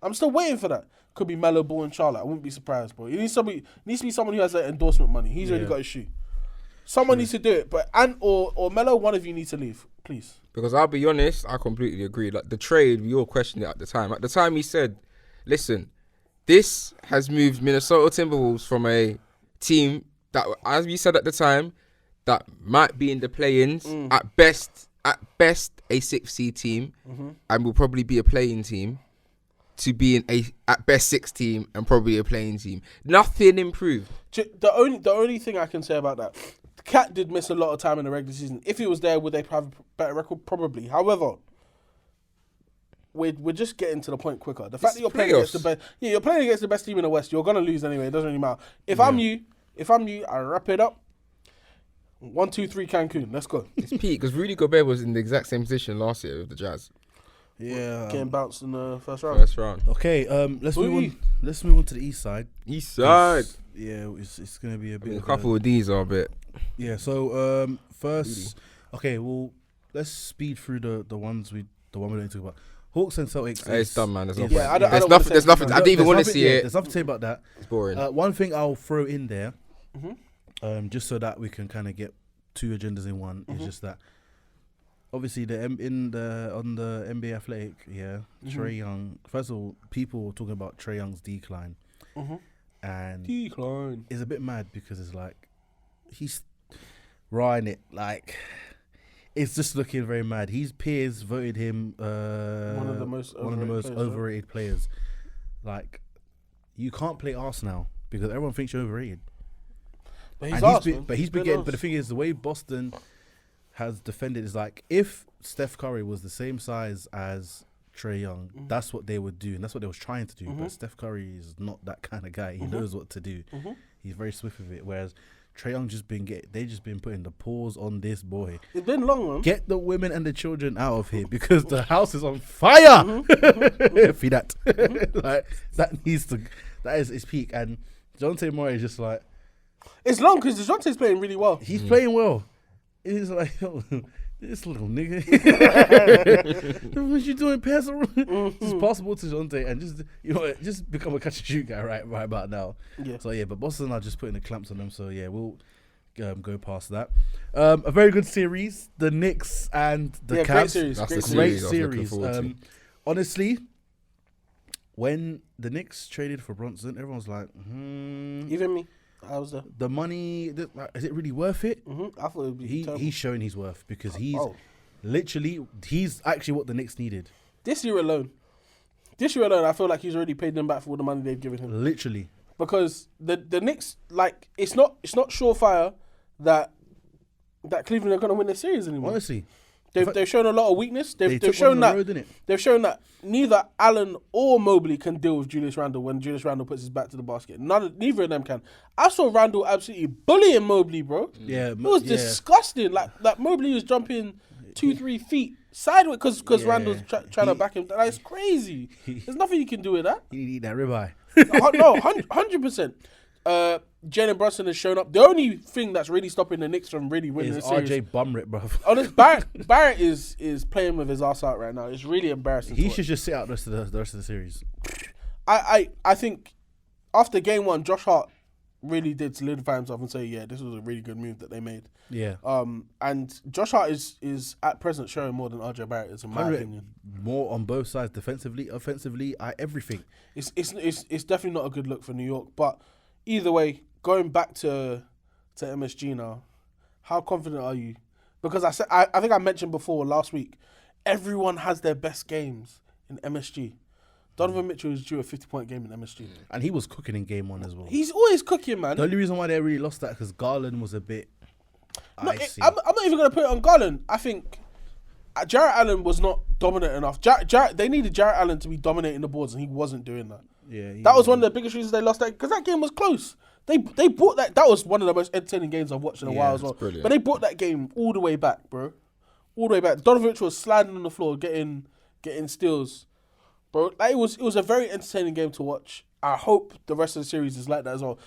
Speaker 1: I'm still waiting for that. Could be Melo Ball and Charlotte. I wouldn't be surprised, bro. It needs to be someone who has that endorsement money. He's already
Speaker 2: Yeah.
Speaker 1: got his shoe. Someone needs to do it, but or Melo, one of you needs to leave, please.
Speaker 3: Because I'll be honest, I completely agree. Like the trade, we all questioned it at the time. At the time, he said, "Listen, this has moved Minnesota Timberwolves from a team that, as we said at the time, that might be in the play-ins at best a 6th seed team, and will probably be a playing team, to being a at best 6th team and probably a playing team. Nothing improved.
Speaker 1: The only thing I can say about that, the Cat did miss a lot of time in the regular season. If he was there, would they have a better record? Probably. However, we're just getting to the point quicker. The fact that you're playing against the best, you're playing against the best team in the West. You're gonna lose anyway. It doesn't really matter. If I'm you, I wrap it up. 1, 2, 3, Cancun. Let's go.
Speaker 3: It's peak because Rudy Gobert was in the exact same position last year with the Jazz.
Speaker 2: Yeah.
Speaker 1: Getting bounced in the first round.
Speaker 3: First round.
Speaker 2: Okay. Let's move
Speaker 1: Booty.
Speaker 2: on. Let's move on to the east side.
Speaker 3: East side.
Speaker 2: Yeah, it's gonna be a bit.
Speaker 3: A
Speaker 2: of
Speaker 3: couple of these are a bit.
Speaker 2: Yeah. So first, okay. Well, let's speed through the one we don't talk about. Hawks and Celtics.
Speaker 3: It's done, man. There's no
Speaker 1: Yeah,
Speaker 3: point.
Speaker 1: I don't wanna say
Speaker 3: There's nothing.
Speaker 1: anything.
Speaker 3: I didn't even want to see it.
Speaker 2: There's nothing to say about that.
Speaker 3: It's boring.
Speaker 2: One thing I'll throw in there,
Speaker 1: Mm-hmm.
Speaker 2: just so that we can kind of get two agendas in one, is just that. Obviously, on the NBA Athletic, Trae Young. First of all, people were talking about Trae Young's decline, and
Speaker 1: Decline.
Speaker 2: it's a bit mad because it's like he's riding it like. It's just looking very mad. His peers voted him
Speaker 1: One of the most
Speaker 2: overrated players. Like, you can't play Arsenal because everyone thinks you're overrated.
Speaker 1: But
Speaker 2: And he's been getting. But the thing is, the way Boston has defended is like, if Steph Curry was the same size as Trae Young, that's what they would do, and that's what they was trying to do. But Steph Curry is not that kind of guy. He knows what to do. He's very swift with it. Whereas Trae Young they just been putting the pause on this boy.
Speaker 1: It's been long, man.
Speaker 2: Get the women and the children out of here because the house is on fire. Feel that. Like, that is his peak. And Dejounte Murray is just like,
Speaker 1: It's long because DeJounte's playing really well.
Speaker 2: he's playing well. It's like, This little nigga. What you doing, pass it? It's possible to Jonte and just become a catch and shoot guy right about now.
Speaker 1: Yeah.
Speaker 2: So yeah, but Boston are just putting the clamps on them. So yeah, we'll go past that. A very good series, the Knicks and the Cavs.
Speaker 1: Great series.
Speaker 3: That's
Speaker 1: Great
Speaker 3: the
Speaker 1: series.
Speaker 3: series I was looking forward to.
Speaker 2: Honestly, when the Knicks traded for Bronson, everyone's like,
Speaker 1: Even me, I was there.
Speaker 2: the money, is it really worth it?
Speaker 1: I thought it would be terrible.
Speaker 2: He's showing his worth because he's actually what the Knicks needed.
Speaker 1: This year alone, I feel like he's already paid them back for all the money they've given him.
Speaker 2: Literally.
Speaker 1: Because the Knicks, like, it's not surefire that Cleveland are going to win the series anymore.
Speaker 2: Honestly.
Speaker 1: They've shown a lot of weakness. They've
Speaker 2: took
Speaker 1: shown
Speaker 2: one on
Speaker 1: that
Speaker 2: the road, innit?
Speaker 1: they've shown that neither Allen or Mobley can deal with Julius Randle when Julius Randle puts his back to the basket. Neither of them can. I saw Randle absolutely bullying Mobley, bro.
Speaker 2: Yeah,
Speaker 1: It was disgusting. Like Mobley was jumping 2-3 feet sideways because Randall's trying to back him. That's crazy. There's nothing you can do with that.
Speaker 2: He need that ribeye.
Speaker 1: No, 100%. Jalen Brunson has shown up. The only thing that's really stopping the Knicks from really winning the
Speaker 2: Is
Speaker 1: series.
Speaker 2: RJ Bumrit, bro.
Speaker 1: Honest, Barrett is playing with his ass out right now. It's really embarrassing.
Speaker 2: He should just sit out the rest of the series.
Speaker 1: I think after game one, Josh Hart really did solidify himself and say, yeah, this was a really good move that they made.
Speaker 2: Yeah.
Speaker 1: And Josh Hart is at present showing more than RJ Barrett is, in my opinion.
Speaker 2: More on both sides, defensively, offensively, everything.
Speaker 1: It's definitely not a good look for New York. But either way, going back to MSG now, how confident are you? Because I think I mentioned before last week, everyone has their best games in MSG. Donovan Mitchell is due a 50-point game in MSG.
Speaker 2: And he was cooking in game one as well.
Speaker 1: He's always cooking, man.
Speaker 2: The only reason why they really lost that because Garland was a bit icy.
Speaker 1: I'm not even going to put it on Garland. I think Jarrett Allen was not dominant enough. They needed Jarrett Allen to be dominating the boards, and he wasn't doing that.
Speaker 2: Yeah,
Speaker 1: that was one of the biggest reasons they lost that, because that game was close. They brought that. That was one of the most entertaining games I've watched in a while as well.
Speaker 3: Brilliant.
Speaker 1: But they brought that game all the way back, bro. All the way back. Donovan Mitchell was sliding on the floor, getting steals, bro. Like, it was a very entertaining game to watch. I hope the rest of the series is like that as well.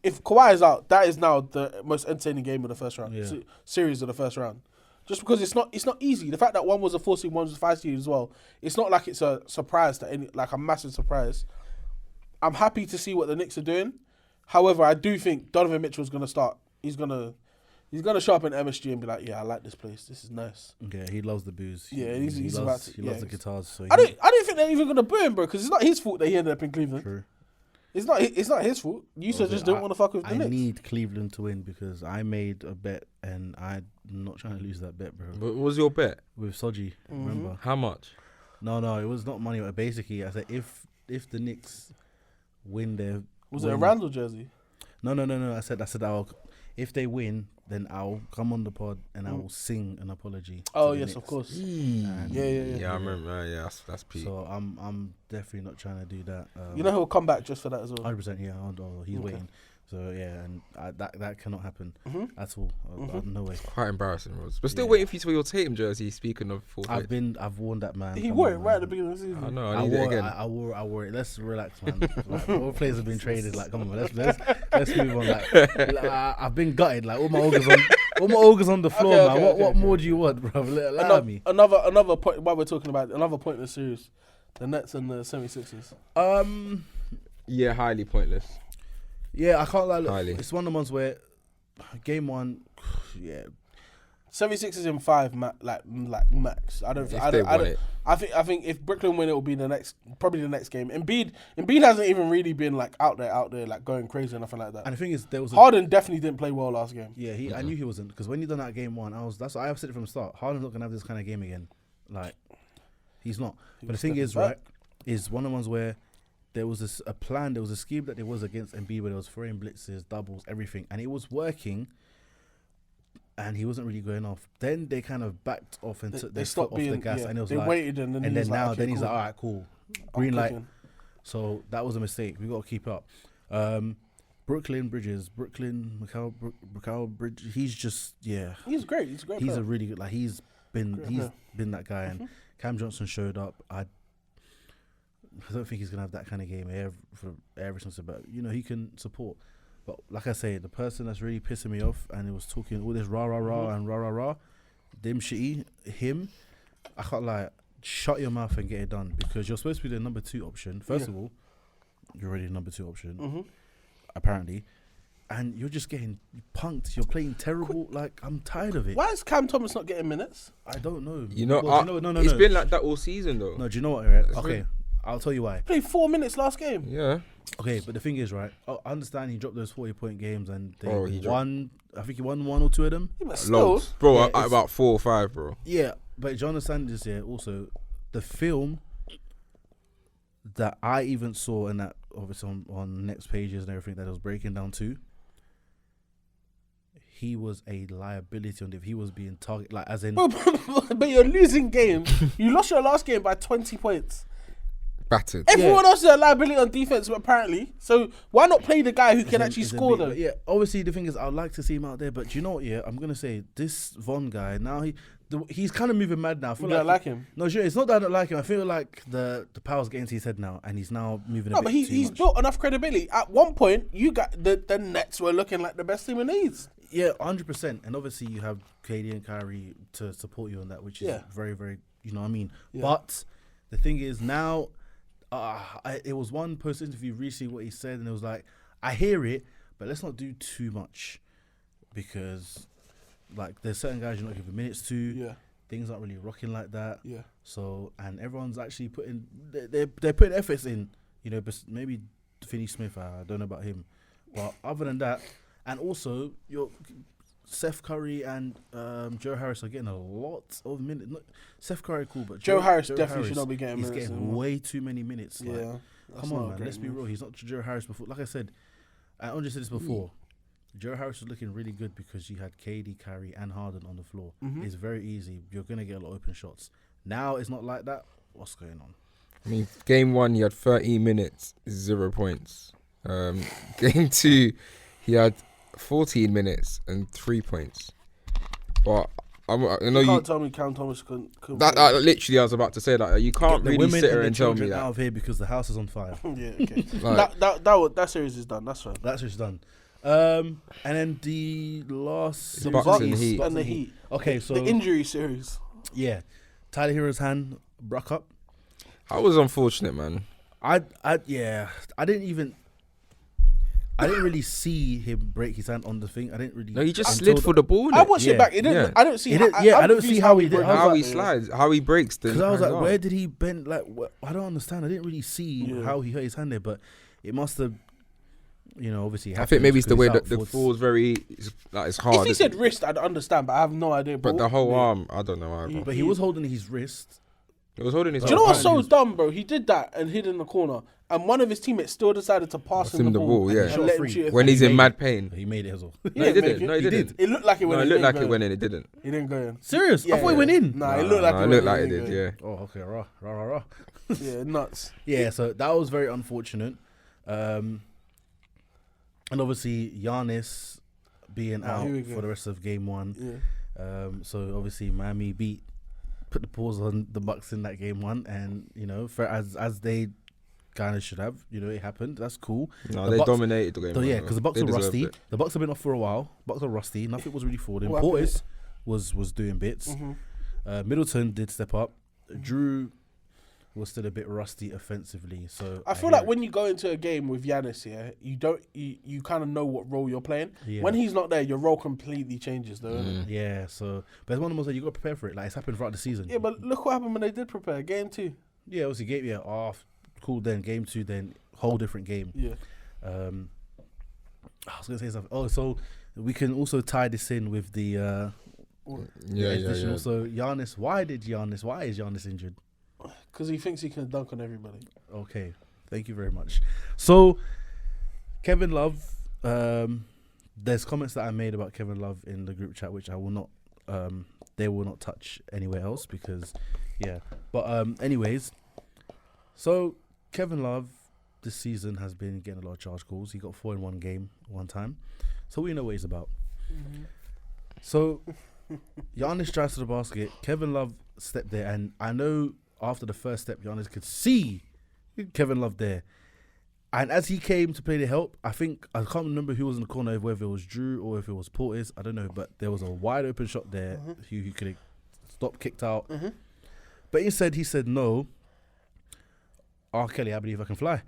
Speaker 1: If Kawhi is out, that is now the most entertaining game of the first round.
Speaker 2: Yeah.
Speaker 1: Series of the first round. Just because it's not easy. The fact that one was a 4 seed, one was a 5 seed as well. It's not like it's a surprise a massive surprise. I'm happy to see what the Knicks are doing. However, I do think Donovan Mitchell's gonna start. He's gonna show up in MSG and be like, yeah, I like this place. This is nice.
Speaker 2: Yeah, he loves the booze.
Speaker 1: Yeah,
Speaker 2: he loves the guitars. So
Speaker 1: I don't think they're even gonna boo him, bro, because it's not his fault that he ended up in Cleveland.
Speaker 2: True.
Speaker 1: It's not his fault. You just didn't want to fuck with the Knicks.
Speaker 2: I need Cleveland to win because I made a bet and I'm not trying to lose that bet, bro.
Speaker 3: What was your bet?
Speaker 2: With Soji, remember?
Speaker 3: How much?
Speaker 2: No, it was not money. Basically, I said if the Knicks win their...
Speaker 1: Was it a Randall jersey?
Speaker 2: No. I said if they win, then I'll come on the pod and I will sing an apology.
Speaker 1: Oh yes, of course.
Speaker 2: And
Speaker 3: Yeah, I remember. Yeah, that's Pete.
Speaker 2: So I'm definitely not trying to do that.
Speaker 1: You know he'll come back just for that as well.
Speaker 2: 100%. Yeah, he's waiting. So yeah, and that cannot happen at all. No way.
Speaker 3: Quite embarrassing, Ross. But still waiting for you for your Tatum jersey. Speaking of forfeit,
Speaker 2: I've worn that, man.
Speaker 1: He wore it right at the beginning of the season.
Speaker 3: I know. I need it again.
Speaker 2: I wore it. Let's relax, man. Like, all players have been traded. Like, come on, let's move on. Like I've been gutted. Like all my ogres on the floor, man. What more do you want, bro? Allow me.
Speaker 1: Another point. While we're talking about another point in the series, the Nets and the 76ers.
Speaker 3: Yeah, highly pointless.
Speaker 2: Yeah, I can't lie. Look,
Speaker 3: Highly.
Speaker 2: it's one of the ones where game one, yeah.
Speaker 1: 76ers in 5, like max. I think if Brooklyn win, it will be probably the next game. Embiid hasn't even really been like out there, like going crazy or nothing like that.
Speaker 2: And the thing is,
Speaker 1: Harden definitely didn't play well last game.
Speaker 2: Yeah, I knew he wasn't, because when he done that game one, that's what I said it from the start. Harden's not gonna have this kind of game again. Like, he's not. But the thing is, right, is one of the ones where there was a plan, there was a scheme that there was against Embiid where there was throwing blitzes, doubles, everything, and it was working. And he wasn't really going off. Then they kind of backed off and took their foot off the gas, and it was
Speaker 1: they
Speaker 2: waited,
Speaker 1: and then
Speaker 2: he's
Speaker 1: like,
Speaker 2: like, all right, cool, green light. So that was a mistake. We got to keep up. Brooklyn Bridges, Mikal Bridges. He's just
Speaker 1: he's great. He's a great.
Speaker 2: He's
Speaker 1: player.
Speaker 2: a really good. Like he's been that guy, and Cam Johnson showed up. I don't think he's gonna have that kind of game every single, but he can support. But like I say, the person that's really pissing me off and it was talking all this rah and rah Dim Shitty, him, I can't lie, shut your mouth and get it done because you're supposed to be the number 2 option. First of all, you're already the number 2 option, apparently. And you're just getting punked. You're playing terrible. Like, I'm tired of it.
Speaker 1: Why is Cam Thomas not getting minutes?
Speaker 2: I don't know.
Speaker 3: You know,
Speaker 2: No.
Speaker 3: It's been like that all season, though.
Speaker 2: No, do you know what, right? Okay, I'll tell you why.
Speaker 1: Played 4 minutes last game.
Speaker 3: Yeah.
Speaker 2: Okay, but the thing is, right, I understand he dropped those 40-point games and they
Speaker 3: He
Speaker 2: won, I think he won 1 or 2 of them.
Speaker 1: Yeah, but still,
Speaker 3: Loads. Bro,
Speaker 2: Yeah,
Speaker 3: about 4 or 5, bro.
Speaker 2: Yeah, but John Sanders here also, the film that I even saw and that obviously on next pages and everything that I was breaking down to, he was a liability on it. He was being targeted, like as in.
Speaker 1: but you're losing games. You lost your last game by 20 points.
Speaker 3: Battered.
Speaker 1: Everyone else is a liability on defense, apparently. So why not play the guy who can actually score them?
Speaker 2: Yeah, obviously the thing is, I'd like to see him out there, but do you know what? Yeah, I'm gonna say this Von guy now. He's kind of moving mad now. I feel
Speaker 1: You don't like him?
Speaker 2: No, sure. It's not that I don't like him. I feel like the power's getting to his head now, and he's now moving.
Speaker 1: No, but he's built enough credibility. At one point, you got the Nets were looking like the best team in the East.
Speaker 2: Yeah, 100%. And obviously you have KD and Kyrie to support you on that, which is very, very, you know what I mean? Yeah. But the thing is now, it was one post-interview recently what he said, and it was like, I hear it, but let's not do too much because, like, there's certain guys you're not giving minutes to.
Speaker 1: Yeah.
Speaker 2: Things aren't really rocking like that.
Speaker 1: Yeah.
Speaker 2: So, and everyone's actually they're putting efforts in, you know, but maybe Finney Smith, I don't know about him. But other than that, and also, Seth Curry and Joe Harris are getting a lot of minutes. Seth Curry, cool, but
Speaker 1: Joe Harris definitely should not be getting minutes.
Speaker 2: He's getting way too many minutes.
Speaker 1: Yeah.
Speaker 2: Like, come on, man. Let's be real. He's not Joe Harris before. Like I said, I only said this before. Joe Harris was looking really good because you had KD, Kyrie, and Harden on the floor. It's very easy. You're going to get a lot of open shots. Now it's not like that. What's going on?
Speaker 3: I mean, game 1, he had 13 minutes, 0 points. Game 2, he had 14 minutes and 3 points. But I know
Speaker 1: you can't tell me Cam Thomas couldn't
Speaker 3: that literally, I was about to say that. You can't really sit here and tell me that.
Speaker 2: Out of here because the house is on fire.
Speaker 1: Yeah, okay. that series is done. That's fine.
Speaker 2: That series is done. And then the last
Speaker 3: The Bucks and Heat.
Speaker 1: And the Heat.
Speaker 2: Okay, so
Speaker 1: the injury series.
Speaker 2: Yeah, Tyler Hero's hand broke up.
Speaker 3: That was unfortunate, man.
Speaker 2: I didn't really see him break his hand on the thing. I didn't really.
Speaker 3: No, he just slid for the ball.
Speaker 1: I watched it back. It didn't. I don't see. I
Speaker 2: don't see how he did.
Speaker 3: How he slides, how he breaks.
Speaker 2: Because I was like, where did he bend? Like, I don't understand. I didn't really see how he hurt his hand there, but it must have. You know, obviously.
Speaker 3: I think maybe it's the way that the fall is very, it's hard.
Speaker 1: If he said wrist, I'd understand, but I have no idea.
Speaker 3: But the whole arm, I don't know either.
Speaker 2: But he was holding his wrist.
Speaker 3: He was holding his.
Speaker 1: Do you know what's so dumb, bro? He did that and hid in the corner, and one of his teammates still decided to pass him the ball.
Speaker 3: Yeah,
Speaker 1: and let him shoot
Speaker 3: when he's in mad pain.
Speaker 2: He made it as well.
Speaker 3: No, he didn't. No, he didn't.
Speaker 1: It looked like it went in.
Speaker 3: No, it looked like it went in. It didn't.
Speaker 1: He didn't go in.
Speaker 2: Serious? I thought he went in.
Speaker 1: Nah, it looked like
Speaker 3: it did. Yeah.
Speaker 2: Oh, okay. Rah.
Speaker 1: Yeah, nuts.
Speaker 2: Yeah, so that was very unfortunate. And obviously, Giannis being out for the rest of game 1. Yeah. So obviously, Miami put the pause on the Bucks in that game 1, and you know, as they kind of should have, you know, it happened. That's cool.
Speaker 3: No, they dominated the game.
Speaker 2: So yeah, because the Bucks are rusty. The Bucks have been off for a while. Bucks are rusty. Nothing was really for them. Portis was doing bits. Middleton did step up. Drew was still a bit rusty offensively. So
Speaker 1: I feel like when you go into a game with Giannis here, you kind of know what role you're playing. Yeah. When he's not there, your role completely changes, though.
Speaker 2: Yeah. So, but it's one of the most that you got to prepare for it. Like it's happened throughout the season.
Speaker 1: Yeah, but look what happened when they did prepare. Game 2.
Speaker 2: Yeah, obviously game. Yeah, cool. Then game 2, then whole different game.
Speaker 1: Yeah.
Speaker 2: I was gonna say something. Oh, so we can also tie this in with the.
Speaker 3: Yeah.
Speaker 2: So Giannis, why is Giannis injured?
Speaker 1: Because he thinks he can dunk on everybody.
Speaker 2: Okay, thank you very much. So, Kevin Love, there's comments that I made about Kevin Love in the group chat, which I will not, they will not touch anywhere else because, yeah. But anyways, so Kevin Love this season has been getting a lot of charge calls. He got 4 in one game one time, so we know what he's about. So, Giannis drives to the basket. Kevin Love stepped there, and I know. After the first step, Giannis could see Kevin Love there. And as he came to play the help, I can't remember who was in the corner, whether it was Drew or if it was Portis. I don't know, but there was a wide open shot there who could have stopped, kicked out. But instead, he said no. R. Kelly, I believe I can fly.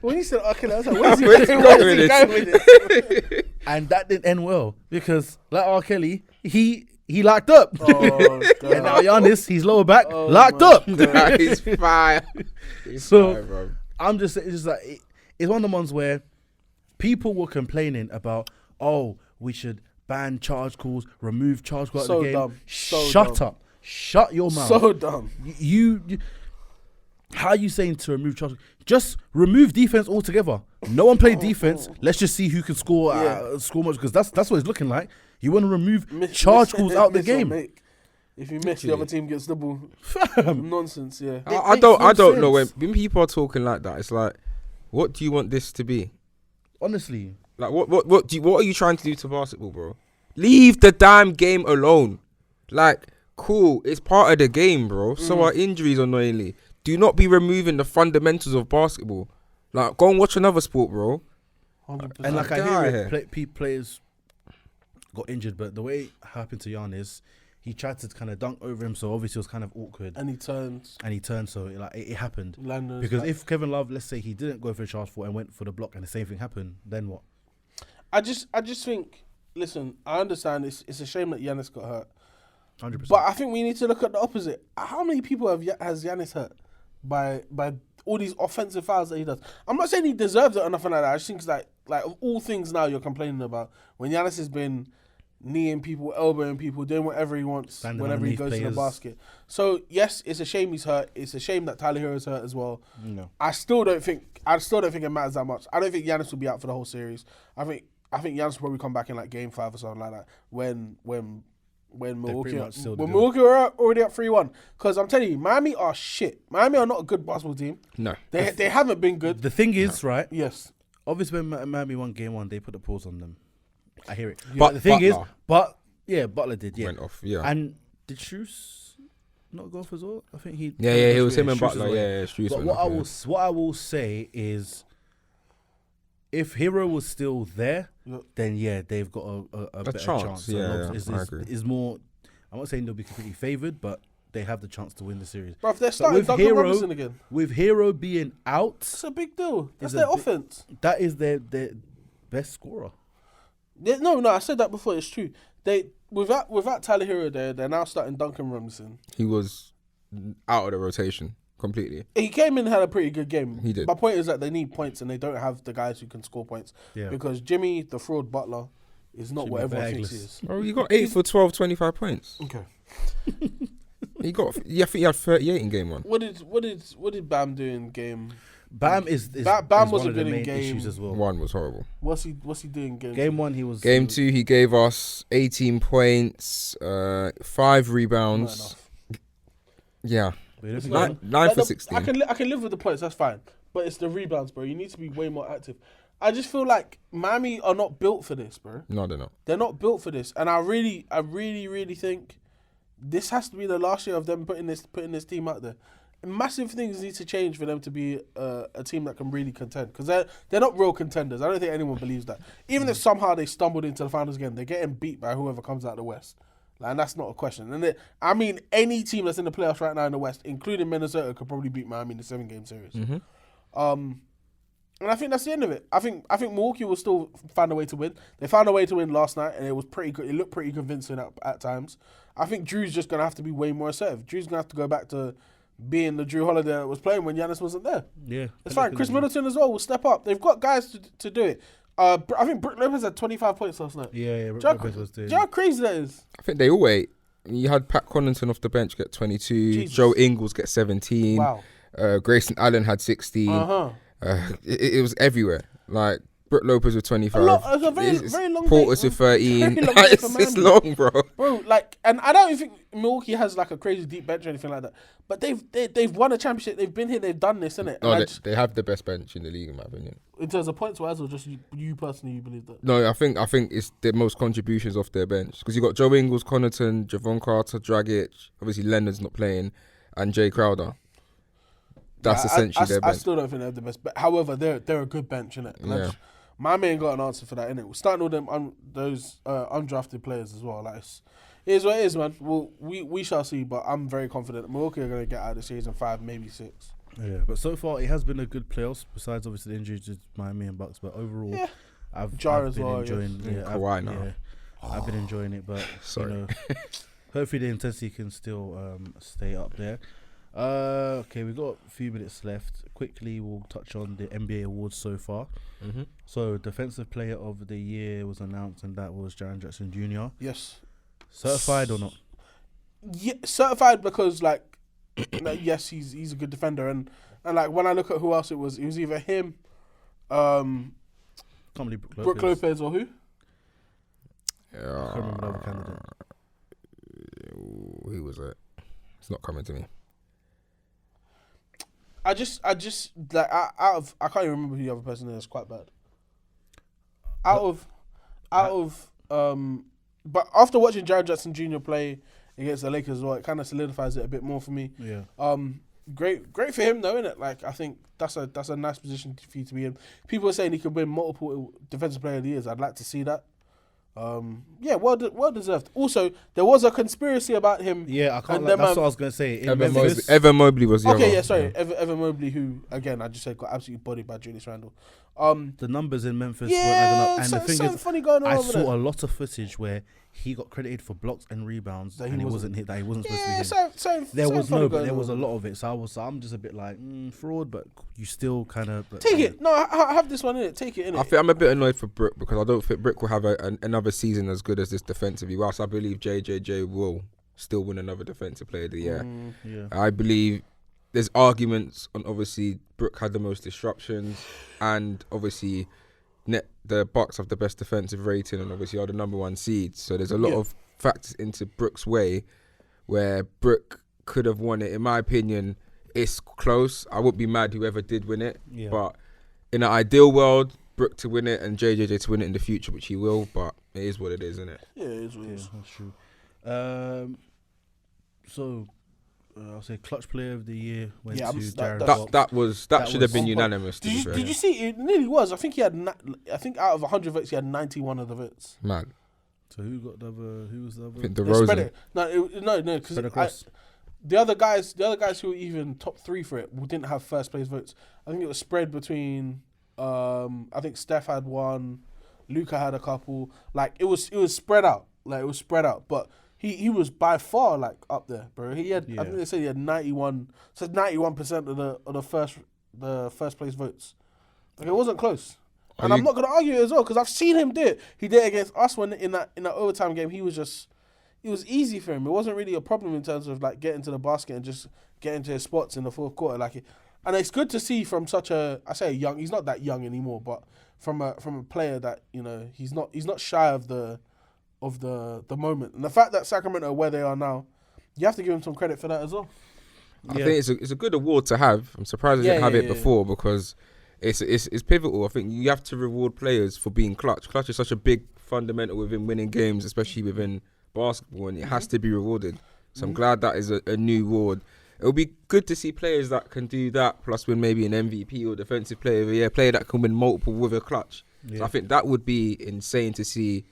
Speaker 1: When he said R. Kelly, I was like, where's he going with this?
Speaker 2: And that didn't end well because, like R. Kelly, he locked up.
Speaker 1: Oh, God.
Speaker 2: And now Giannis, he's lower back,
Speaker 1: Oh,
Speaker 2: locked
Speaker 1: my
Speaker 2: up.
Speaker 3: That is fire.
Speaker 2: So,
Speaker 3: fire, bro.
Speaker 2: I'm just saying, it's like it's one of the ones where people were complaining about, oh, we should ban charge calls, remove charge calls out of the game.
Speaker 1: Dumb. So
Speaker 2: Shut
Speaker 1: dumb.
Speaker 2: up. Shut your mouth.
Speaker 1: So dumb.
Speaker 2: You how are you saying to remove charge? Just remove defense altogether. No one played defense. Let's just see who can score score much because that's what it's looking like. You want to remove charge calls out the game.
Speaker 1: If you miss, the other team gets the ball. Nonsense, yeah.
Speaker 3: I don't know when people are talking like that. It's like, what do you want this to be?
Speaker 2: Honestly,
Speaker 3: like what are you trying to do to basketball, bro? Leave the damn game alone. Like, cool, it's part of the game, bro. So are injuries, annoyingly. Do not be removing the fundamentals of basketball. Like, go and watch another sport, bro.
Speaker 1: 100%.
Speaker 2: and like I hear it, players got injured, but the way it happened to Giannis, he tried to kind of dunk over him, so obviously it was kind of awkward.
Speaker 1: And he turns.
Speaker 2: So like it happened.
Speaker 1: Lando's
Speaker 2: Because
Speaker 1: like,
Speaker 2: if Kevin Love, let's say he didn't go for a charge for and went for the block, and the same thing happened, then what?
Speaker 1: I just think. Listen, I understand it's a shame that Giannis got hurt,
Speaker 2: 100%.
Speaker 1: but I think we need to look at the opposite. How many people has Giannis hurt by all these offensive fouls that he does? I'm not saying he deserves it or nothing like that. I just think it's like of all things now you're complaining about when Giannis has been kneeing people, elbowing people, doing whatever he wants
Speaker 2: Standing
Speaker 1: whenever he
Speaker 2: underneath
Speaker 1: goes to the
Speaker 2: players.
Speaker 1: basket. So yes, it's a shame he's hurt. It's a shame that Tyler Hero's hurt as well.
Speaker 2: No.
Speaker 1: I still don't think it matters that much. I don't think Giannis will be out for the whole series. I think Giannis will probably come back in like game 5 or something like that when Milwaukee are already up 3-1. Because I'm telling you, Miami are shit. Miami are not a good basketball team.
Speaker 3: No.
Speaker 1: They haven't been good.
Speaker 2: The thing is, right?
Speaker 1: Yes.
Speaker 2: Obviously, when Miami won game 1, they put the pause on them. I hear it.
Speaker 3: But
Speaker 2: the thing
Speaker 3: Butler
Speaker 2: is, Butler did. Yeah,
Speaker 3: went off. Yeah.
Speaker 2: And did Strus not go off as well? I think he.
Speaker 3: Yeah, he was him and
Speaker 2: Strus
Speaker 3: Butler.
Speaker 2: as well.
Speaker 3: Yeah, Strus
Speaker 2: But
Speaker 3: went off,
Speaker 2: what I will say is, if Hero was still there, then yeah, they've got a better chance.
Speaker 3: Yeah, I agree.
Speaker 2: Is more. I'm not saying they'll be completely favoured, but they have the chance to win the series.
Speaker 1: Bro, if they're starting Duncan Robinson again,
Speaker 2: with Hero being out,
Speaker 1: it's a big deal. That's
Speaker 2: It's a
Speaker 1: their
Speaker 2: big-
Speaker 1: offense.
Speaker 2: that is their best scorer.
Speaker 1: No, I said that before. It's true. They without Tyler Hero there, they're now starting Duncan Robinson.
Speaker 3: He was out of the rotation completely.
Speaker 1: He came in and had a pretty good game.
Speaker 3: He did.
Speaker 1: My point is that they need points and they don't have the guys who can score points.
Speaker 2: Yeah.
Speaker 1: Because Jimmy, the fraud Butler, is not what everyone thinks he is.
Speaker 3: Bro, he got 8 for 12, 25 points.
Speaker 1: Okay.
Speaker 3: He got. Yeah, I think he had 38 in game 1.
Speaker 1: What did Bam do in game?
Speaker 2: Bam is
Speaker 1: Bam
Speaker 2: one
Speaker 1: wasn't
Speaker 2: of the
Speaker 1: good in
Speaker 2: main
Speaker 1: game
Speaker 2: issues as well.
Speaker 3: 1 was horrible.
Speaker 1: What's he doing in game?
Speaker 2: Game 1, he was
Speaker 3: Game 2, he gave us 18 points, 5 rebounds. Yeah.
Speaker 2: It's
Speaker 3: Nine
Speaker 1: Like
Speaker 3: for 16.
Speaker 1: I can live with the points. That's fine. But it's the rebounds, bro. You need to be way more active. I just feel like Miami are not built for this, bro.
Speaker 3: No, they're not.
Speaker 1: They're not built for this, and I really think this has to be the last year of them putting this team out there. Massive things need to change for them to be a team that can really contend, because they're not real contenders. I don't think anyone believes that. Even if somehow they stumbled into the finals again, they're getting beat by whoever comes out of the West. Like, and that's not a question. And any team that's in the playoffs right now in the West, including Minnesota, could probably beat Miami in the 7-game series. And I think that's the end of it. I think Milwaukee will still find a way to win. They found a way to win last night, and it was pretty good. It looked pretty convincing at times. I think Drew's just gonna have to be way more assertive. Drew's gonna have to go back to being the Drew Holiday that was playing when Giannis wasn't there.
Speaker 2: Yeah,
Speaker 1: It's fine. Chris Middleton as well will step up. They've got guys to do it. I think Brook Lopez had 25 points last night.
Speaker 2: Yeah.
Speaker 1: Do you know how crazy that is?
Speaker 3: I think they all ate. You had Pat Connaughton off the bench get 22.
Speaker 1: Jesus.
Speaker 3: Joe Ingles get 17.
Speaker 1: Wow.
Speaker 3: Grayson Allen had 16. It was everywhere. Like, Brook Lopez with 25.
Speaker 1: It's a very long
Speaker 3: Portis
Speaker 1: day.
Speaker 3: with 13.
Speaker 1: Very long day for
Speaker 3: It's
Speaker 1: Miami.
Speaker 3: long, bro.
Speaker 1: Bro, like, and I don't think Milwaukee has like a crazy deep bench or anything like that. But they've won a championship. They've been here. They've done this, innit?
Speaker 3: No, they have the best bench in the league, in my opinion.
Speaker 1: In terms of points wise, or just you personally, you believe that?
Speaker 3: No, I think it's the most contributions off their bench, because you got Joe Ingles, Connaughton, Javon Carter, Dragic. Obviously, Leonard's not playing, and Jay Crowder. That's essentially their bench.
Speaker 1: I still don't think they have the best. But however, they're a good bench, innit?
Speaker 3: Yeah.
Speaker 1: Miami ain't got an answer for that, innit? We're starting all them those undrafted players as well. Like, it is what it is, man. We shall see, but I'm very confident that Milwaukee are going to get out of the season 5, maybe 6.
Speaker 2: Yeah, but so far it has been a good playoffs. Besides obviously the injuries to Miami and Bucks, but overall, I've been enjoying.
Speaker 3: Yeah, Kawhi now.
Speaker 2: Yeah, I've been enjoying it, but hopefully the intensity can still stay up there. Okay, we've got a few minutes left. Quickly, we'll touch on the NBA awards so far.
Speaker 3: Mm-hmm.
Speaker 2: So, Defensive Player of the Year was announced, and that was Jaren Jackson Jr.
Speaker 1: Yes.
Speaker 2: Certified or not?
Speaker 1: Yeah, certified because yes, he's a good defender, and like when I look at who else it was either him,
Speaker 2: Can't believe
Speaker 1: Brook Lopez or who?
Speaker 2: I can't remember the other candidate.
Speaker 3: Who was it? It's not coming to me.
Speaker 1: I just like I can't even remember who the other person is. It's quite bad. But after watching Jaren Jackson Jr. play against the Lakers as well, it kind of solidifies it a bit more for me.
Speaker 2: Yeah.
Speaker 1: Great for him though, innit? Like I think that's a nice position for you to be in. People are saying he could win multiple Defensive Player of the Years. I'd like to see that. Well deserved. Also, there was a conspiracy about him.
Speaker 2: Yeah, I can't. That's what I was gonna say.
Speaker 3: Evan Mobley was the other.
Speaker 1: Okay, yeah, sorry. Evan Mobley, who again I just said got absolutely bodied by Julius Randle.
Speaker 2: The numbers in Memphis weren't adding up, and the thing is,
Speaker 1: funny going on
Speaker 2: I
Speaker 1: over
Speaker 2: saw
Speaker 1: there.
Speaker 2: a lot of footage where he got credited for blocks and rebounds, and he wasn't hit. That he wasn't supposed to be hit. There was a lot of it. So I'm just a bit like fraud, but you still kind of
Speaker 1: take it. No, I have this one in it. Take it in it.
Speaker 3: I think I'm a bit annoyed for Brook because I don't think Brook will have another season as good as this defensively. Whilst I believe JJJ will still win another Defensive Player of the Year.
Speaker 2: Yeah.
Speaker 3: I believe there's arguments on obviously Brook had the most disruptions, and obviously the Bucks have the best defensive rating and obviously are the number 1 seeds. So there's a lot of factors into Brook's way where Brook could have won it. In my opinion, it's close. I wouldn't be mad whoever did win it.
Speaker 2: Yeah.
Speaker 3: But in an ideal world, Brook to win it and JJJ to win it in the future, which he will. But it is what it is, isn't it?
Speaker 1: Yeah, it is what it is.
Speaker 2: That's true. So I'll say Clutch Player of the Year went to Darren Fox.
Speaker 3: That should have been unanimous.
Speaker 1: Did you see? It nearly was. I think he had. I think out of 100 votes, he had 91 of the votes.
Speaker 3: Man.
Speaker 2: So who got the other? Who was the other?
Speaker 3: I think DeRozan.
Speaker 1: No, because the other guys who were even top 3 for it didn't have first place votes. I think it was spread between. I think Steph had one, Luka had a couple. Like it was spread out. But he was by far like up there, bro. He had. I think they said he had 91. So 91% of the first place votes. Like it wasn't close. And I'm not gonna argue it as well because I've seen him do it. He did it against us when in that overtime game. It was easy for him. It wasn't really a problem in terms of like getting to the basket and just getting to his spots in the fourth quarter. And it's good to see from such a, I say young. He's not that young anymore, but from a player that he's not shy of the moment. And the fact that Sacramento are where they are now, you have to give him some credit for that as well.
Speaker 3: I think it's a good award to have. I'm surprised they didn't have it before because it's pivotal. I think you have to reward players for being clutch. Clutch is such a big fundamental within winning games, especially within basketball, and it has to be rewarded. So I'm glad that is a new award. It'll be good to see players that can do that, plus win maybe an MVP or Defensive Player of the Year, player that can win multiple with a clutch. Yeah. So I think that would be insane to see.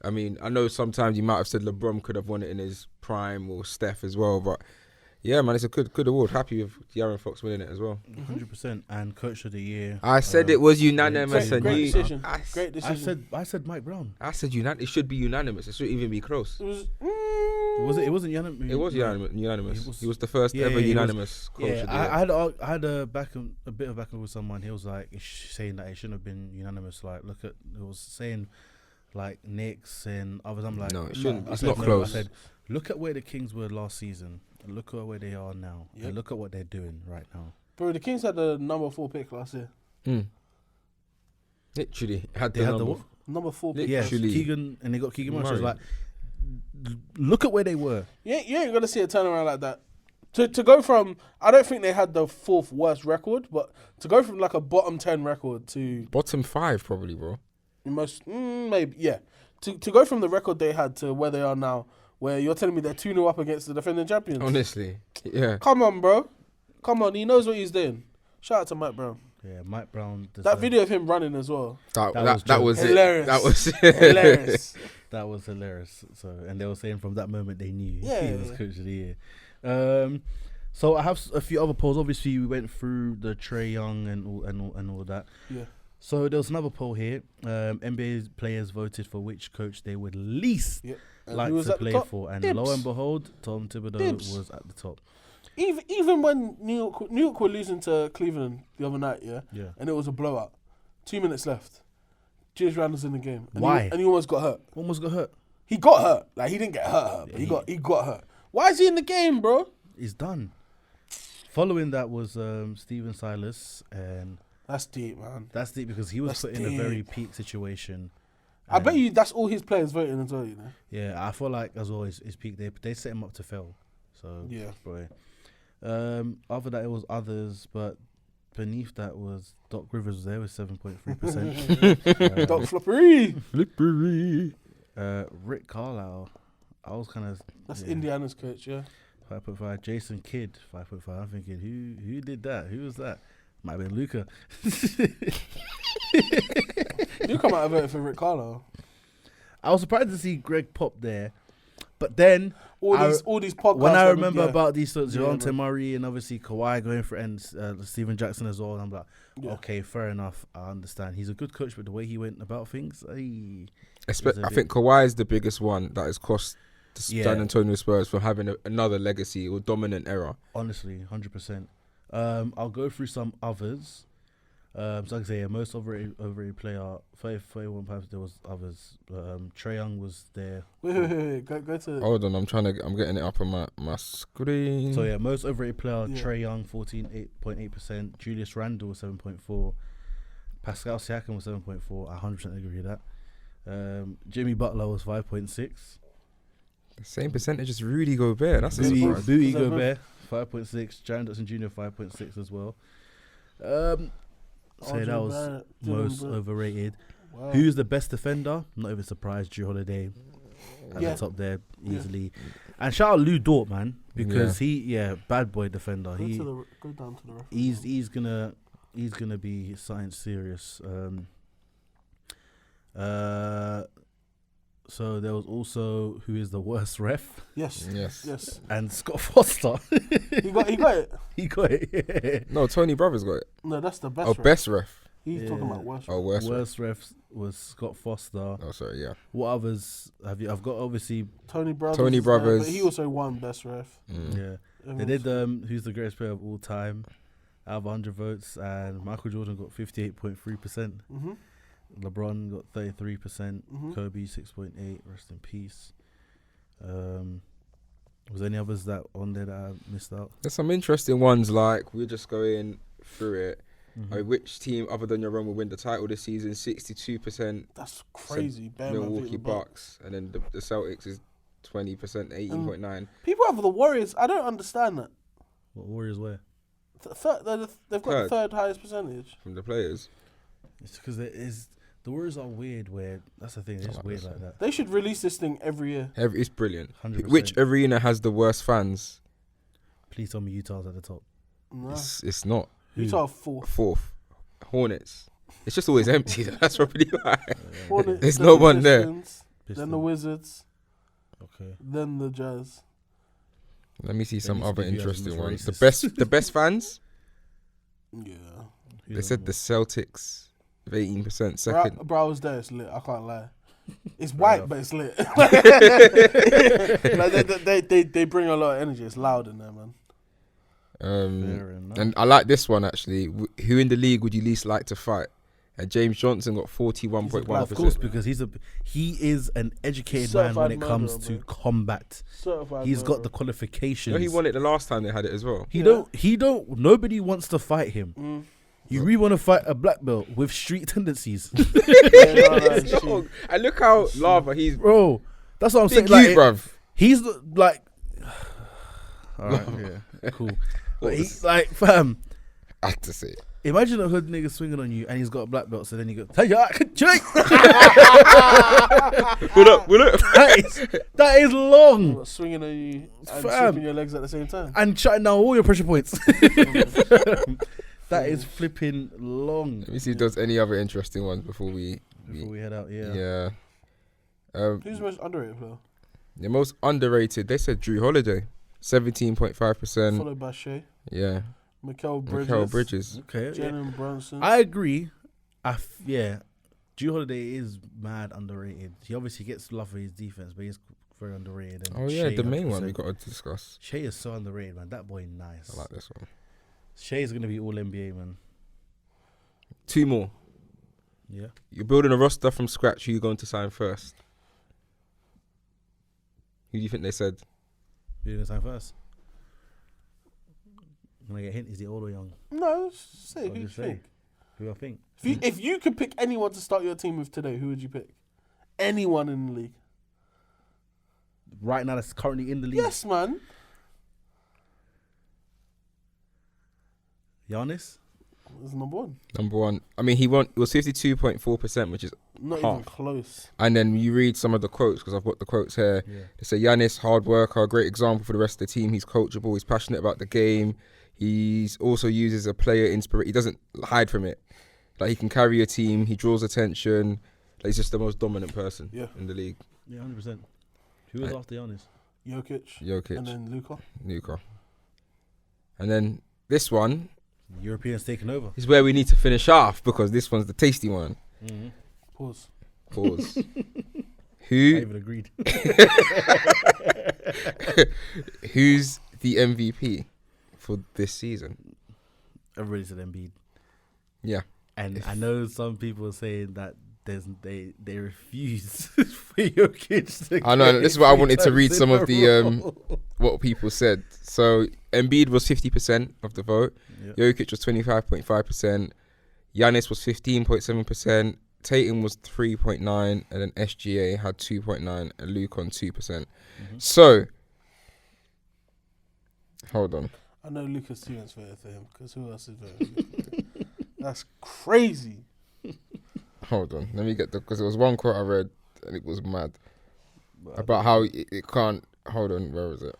Speaker 3: I mean, I know sometimes you might have said LeBron could have won it in his prime or Steph as well, but yeah, man, it's a good award. Happy with De'Aaron Fox winning it as well.
Speaker 2: 100%. And Coach of the Year.
Speaker 3: I said it was unanimous.
Speaker 1: Great decision. Great decision.
Speaker 2: I said Mike Brown.
Speaker 3: I said unanimous. It should be unanimous. It shouldn't even be close.
Speaker 2: It wasn't unanimous.
Speaker 3: It was unanimous. He was the first ever unanimous coach.
Speaker 2: I had a bit of back with someone. He was like saying that it shouldn't have been unanimous. Like, look at it was saying like Knicks and others. I'm like,
Speaker 3: no, it shouldn't.
Speaker 2: No.
Speaker 3: It's not close.
Speaker 2: I said, look at where the Kings were last season. And look at where they are now. Yep. And look at what they're doing right now.
Speaker 1: Bro, the Kings had the number 4 pick last year.
Speaker 3: Literally
Speaker 2: had the what?
Speaker 1: Number 4 pick.
Speaker 2: Yeah, Keegan, and they got Keegan Murray. Like, look at where they were. Yeah,
Speaker 1: you ain't gonna see a turnaround like that. To go from, I don't think they had the 4th worst record, but to go from like a bottom 10 record to
Speaker 3: bottom 5 probably, bro.
Speaker 1: Maybe, yeah. To go from the record they had to where they are now, where you're telling me they're 2-0 up against the defending champions.
Speaker 3: Honestly, yeah.
Speaker 1: Come on, bro. Come on, he knows what he's doing. Shout out to Mike Brown.
Speaker 2: Yeah, Mike Brown.
Speaker 1: That video of him running as well.
Speaker 3: That was
Speaker 1: hilarious.
Speaker 3: it. That was
Speaker 1: Hilarious.
Speaker 2: That was hilarious. So, and they were saying from that moment they knew
Speaker 1: Yeah,
Speaker 2: he was coach of the year. So I have a few other polls. Obviously, we went through the Trae Young and all that.
Speaker 1: Yeah.
Speaker 2: So there was another poll here. NBA players voted for which coach they would least like to play for, and lo and behold, Tom Thibodeau was at the top.
Speaker 1: Even when New York were losing to Cleveland the other night, and it was a blowout, 2 minutes left. Julius Randle's in the game. And
Speaker 2: Why?
Speaker 1: He almost got hurt.
Speaker 2: Almost got hurt.
Speaker 1: He got hurt. Like, he didn't get hurt, but he got hurt. Why is he in the game, bro?
Speaker 2: He's done. Following that was Steven Silas, and
Speaker 1: that's deep, man.
Speaker 2: That's deep because he was put in a very peak situation.
Speaker 1: I bet you that's all his players voting as well, you know.
Speaker 2: Yeah, I feel like as always his peak. They set him up to fail. So
Speaker 1: yeah,
Speaker 2: boy. After that, it was others, but beneath that was Doc Rivers was there with 7.3%.
Speaker 1: Doc Flippery.
Speaker 2: Rick Carlisle, I was kind of.
Speaker 1: That's Indiana's coach, yeah.
Speaker 2: 5.5. Jason Kidd, 5.5. I'm thinking, who did that? Who was that? Might have been Luca.
Speaker 1: You come out of it for Rick Carlisle.
Speaker 2: I was surprised to see Greg Pop there. But then
Speaker 1: all these podcasts.
Speaker 2: When I remember about these sorts, Dejounte Murray and obviously Kawhi going for and Steven Jackson as well, and I'm like, okay, fair enough. I understand. He's a good coach, but the way he went about things, I think
Speaker 3: Kawhi is the biggest one that has cost the San Antonio Spurs from having another legacy or dominant era.
Speaker 2: Honestly, 100%. I'll go through some others. So like I say, most overrated player, 31 times there was others. Trae Young was there.
Speaker 1: Wait. Go to.
Speaker 3: Hold on, I'm getting it up on my screen.
Speaker 2: So yeah, most overrated player, Trae Young, 14.8%. Julius Randle, 7.4%. Pascal Siakam was 7.4%. I 100% agree with that. Jimmy Butler was 5.6%.
Speaker 3: The same percentage as Rudy Gobert. That's a surprise.
Speaker 2: Rudy Gobert, 5.6%. Jaren Jackson Jr. 5.6% as well. Say that was most overrated. Wow. Who's the best defender? I'm not even surprised. Drew Holiday at the top there easily. And shout out Lou Dort, man, because bad boy defender.
Speaker 1: Go down to the referee.
Speaker 2: He's gonna be something serious. So there was also who is the worst ref?
Speaker 1: Yes.
Speaker 2: And Scott Foster.
Speaker 1: He got it.
Speaker 2: He got it. Yeah.
Speaker 3: No, Tony Brothers got it.
Speaker 1: No, that's the best.
Speaker 3: Oh,
Speaker 1: ref.
Speaker 3: best ref.
Speaker 1: He's talking about worst.
Speaker 3: Oh,
Speaker 2: worst ref was Scott Foster.
Speaker 3: Oh, sorry, yeah.
Speaker 2: What others have you? I've got obviously
Speaker 1: Tony Brothers.
Speaker 2: But
Speaker 1: he also won best ref.
Speaker 2: Yeah, they did. Who's the greatest player of all time? Out of 100 votes, and Michael Jordan got 58.3%. LeBron got 33%. Kobe 6.8%. Rest in peace. Was there any others that on there that I missed out?
Speaker 3: There's some interesting ones. Like we're just going through it. Which team other than your own will win the title this season? 62%.
Speaker 1: That's crazy.
Speaker 3: Milwaukee Bucks, and then the Celtics is 20%, 18.9.
Speaker 1: People have the Warriors. I don't understand that.
Speaker 2: What Warriors where?
Speaker 1: They've got the third highest percentage
Speaker 3: from the players.
Speaker 2: It's because the Warriors are weird. Where that's the thing. It's just weird like that.
Speaker 1: They should release this thing every year.
Speaker 3: It's brilliant.
Speaker 2: 100%.
Speaker 3: Which arena has the worst fans?
Speaker 2: Please tell me Utah's at the top.
Speaker 1: No.
Speaker 3: It's not.
Speaker 1: Utah fourth.
Speaker 3: Hornets. It's just always empty. That's probably why.
Speaker 1: Hornets,
Speaker 3: there's no one there.
Speaker 1: Then the Wizards.
Speaker 2: Okay.
Speaker 1: Then the Jazz.
Speaker 3: Let me see some other interesting ones. The best fans.
Speaker 1: Yeah.
Speaker 3: They said the Celtics, 18%. Second.
Speaker 1: Bro, I was there. It's lit. I can't lie. It's white, but it's lit. Like they bring a lot of energy. It's loud in there, man.
Speaker 3: And I like this one actually. Who in the league would you least like to fight? And James Johnson got 41.1%.
Speaker 2: Of course, because he is an educated man when it comes to combat. He's got the qualifications.
Speaker 3: He won it the last time they had it as well.
Speaker 2: He don't. Nobody wants to fight him. You really want to fight a black belt with street tendencies?
Speaker 3: And look how lava he's.
Speaker 2: Bro, that's what I'm saying.
Speaker 3: Like, bruv.
Speaker 2: He's like. All right, yeah, cool. But he's like, fam.
Speaker 3: I have to say it.
Speaker 2: Imagine a hood nigga swinging on you and he's got a black belt, so then you go, hey, what up? That is long.
Speaker 1: Swinging on you and sweeping your legs at the same time.
Speaker 2: And shutting down all your pressure points. That is flipping long.
Speaker 3: Let me see if there's any other interesting ones before we
Speaker 2: head out. Yeah.
Speaker 1: Who's the most underrated player?
Speaker 3: The most underrated, they said Drew Holiday, 17.5%.
Speaker 1: Followed by Shea.
Speaker 3: Yeah.
Speaker 1: Mikal
Speaker 3: Bridges.
Speaker 2: Okay.
Speaker 1: Jalen Brunson.
Speaker 2: I agree. Drew Holiday is mad underrated. He obviously gets love for his defense, but he's very underrated. And
Speaker 3: Oh yeah,
Speaker 2: Shea,
Speaker 3: the main one
Speaker 2: 100%.
Speaker 3: we got to discuss.
Speaker 2: Shea is so underrated, man. That boy nice.
Speaker 3: I like this one.
Speaker 2: Shea's gonna be all NBA, man.
Speaker 3: 2 more.
Speaker 2: Yeah.
Speaker 3: You're building a roster from scratch. Who you going to sign first? Who do you think they said?
Speaker 2: Who's gonna sign first? Can I get a hint? Is he old or young?
Speaker 1: No, say
Speaker 2: I'll
Speaker 1: who you
Speaker 2: just say.
Speaker 1: think.
Speaker 2: Who I think?
Speaker 1: If you could pick anyone to start your team with today, who would you pick? Anyone in the league?
Speaker 2: Right now, that's currently in the league.
Speaker 1: Yes, man.
Speaker 2: Giannis.
Speaker 1: That's number one.
Speaker 3: Number one. I mean, it was 52.4%, which is
Speaker 1: Not
Speaker 3: half.
Speaker 1: even close.
Speaker 3: And then you read some of the quotes, because I've got the quotes here.
Speaker 2: Yeah.
Speaker 3: They say, Giannis, hard worker, great example for the rest of the team. He's coachable. He's passionate about the game. He's also used as a player inspiration. He doesn't hide from it. Like, he can carry a team. He draws attention. Like, he's just the most dominant person in the league.
Speaker 2: Yeah, 100%. Who was after Giannis?
Speaker 1: Jokic. And then Luka.
Speaker 3: And then this one
Speaker 2: Europeans taking over.
Speaker 3: is where we need to finish off, because this one's the tasty one.
Speaker 2: Mm-hmm.
Speaker 1: Pause.
Speaker 2: I
Speaker 3: Who?
Speaker 2: even agreed.
Speaker 3: Who's the MVP for this season?
Speaker 2: Everybody said Embiid.
Speaker 3: Yeah.
Speaker 2: And I know some people are saying that they refuse for Jokic to
Speaker 3: I know.
Speaker 2: get
Speaker 3: This is what I
Speaker 2: three
Speaker 3: wanted to
Speaker 2: times
Speaker 3: read
Speaker 2: in
Speaker 3: some
Speaker 2: a
Speaker 3: of the
Speaker 2: row.
Speaker 3: what people said. So Embiid was 50% of the vote.
Speaker 2: Yep.
Speaker 3: Jokic was 25.5%. Giannis was 15.7%. Tatum was 3.9%, and then SGA had 2.9%, and Luke on 2%.
Speaker 2: Mm-hmm.
Speaker 3: So, hold on.
Speaker 1: I know Lucas Stevens voted for him, because who else is voting? That's crazy.
Speaker 3: Hold on. Let me get because there was one quote I read, and it was mad about how it can't. Hold on, where is it?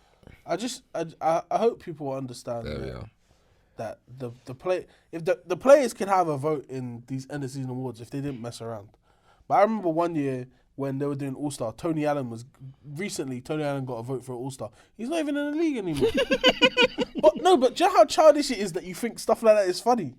Speaker 1: I hope people understand
Speaker 3: There we are.
Speaker 1: that the players can have a vote in these end of season awards if they didn't mess around. But I remember one year when they were doing All Star, Tony Allen got a vote for All Star. He's not even in the league anymore. But do you know how childish it is that you think stuff like that is funny?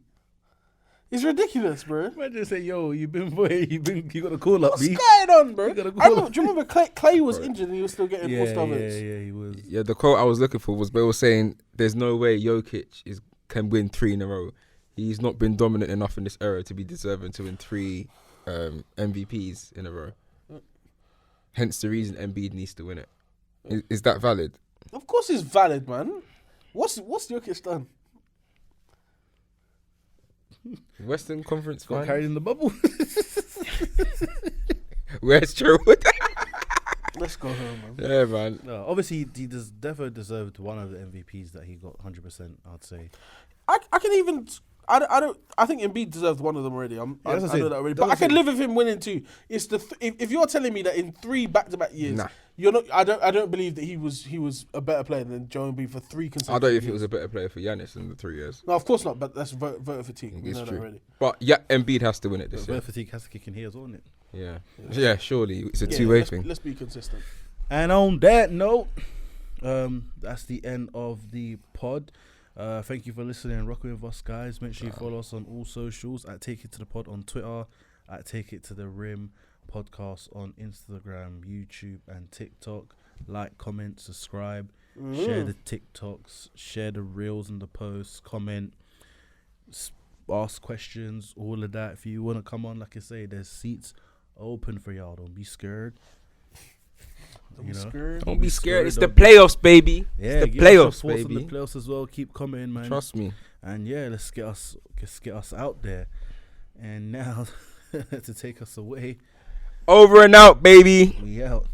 Speaker 1: It's ridiculous, bro.
Speaker 2: Imagine say, yo, you got a call up,
Speaker 1: What's
Speaker 2: B.
Speaker 1: going on, bro?
Speaker 2: You gotta
Speaker 1: Do
Speaker 2: call
Speaker 1: you remember Clay was injured and he was still getting All Star votes?
Speaker 2: Yeah, he was.
Speaker 3: Yeah, the quote I was looking for was they were saying there's no way Jokic can win 3 in a row. He's not been dominant enough in this era to be deserving to win 3 MVPs in a row. Hence the reason Embiid needs to win it. Is that valid?
Speaker 1: Of course it's valid, man. What's Jokic done?
Speaker 3: Western Conference
Speaker 2: Got
Speaker 3: Finals.
Speaker 2: carried in the bubble.
Speaker 3: Where's Sherwood?
Speaker 1: Let's go home, man.
Speaker 3: Yeah, man.
Speaker 2: No, obviously he definitely deserved one of the MVPs that he got 100%. I'd say.
Speaker 1: I can even. I think Embiid deserved one of them already. I know that already. But I can live with him winning 2. It's if you're telling me that in 3 back-to-back years, you're not. I don't believe that he was a better player than Joel Embiid for 3 consecutive.
Speaker 3: I don't know if
Speaker 1: years.
Speaker 3: he was a better player for Giannis in the 3 years.
Speaker 1: No, of course not. But that's vote fatigue. We know that already.
Speaker 3: But yeah, Embiid has to win it this year.
Speaker 2: Vote fatigue has to kick in here as well, isn't it?
Speaker 3: Yeah, surely it's a two-way thing.
Speaker 1: Let's be consistent.
Speaker 2: And on that note, that's the end of the pod. Thank you for listening and rocking with us, guys. Make sure you follow us on all socials at Take It to the Pod on Twitter, at Take It to the Rim Podcast on Instagram, YouTube, and TikTok. Like, comment, subscribe, share the TikToks, share the reels and the posts, comment, ask questions, all of that. If you want to come on, like I say, there's seats open for y'all. Don't be scared.
Speaker 3: Don't be scared. It's the playoffs, baby.
Speaker 2: Yeah,
Speaker 3: it's the playoffs,
Speaker 2: baby.
Speaker 3: baby.
Speaker 2: The playoffs as well. Keep coming, man.
Speaker 3: Trust me.
Speaker 2: And yeah, let's get us out there. And now to take us away.
Speaker 3: Over and out, baby.
Speaker 2: We out.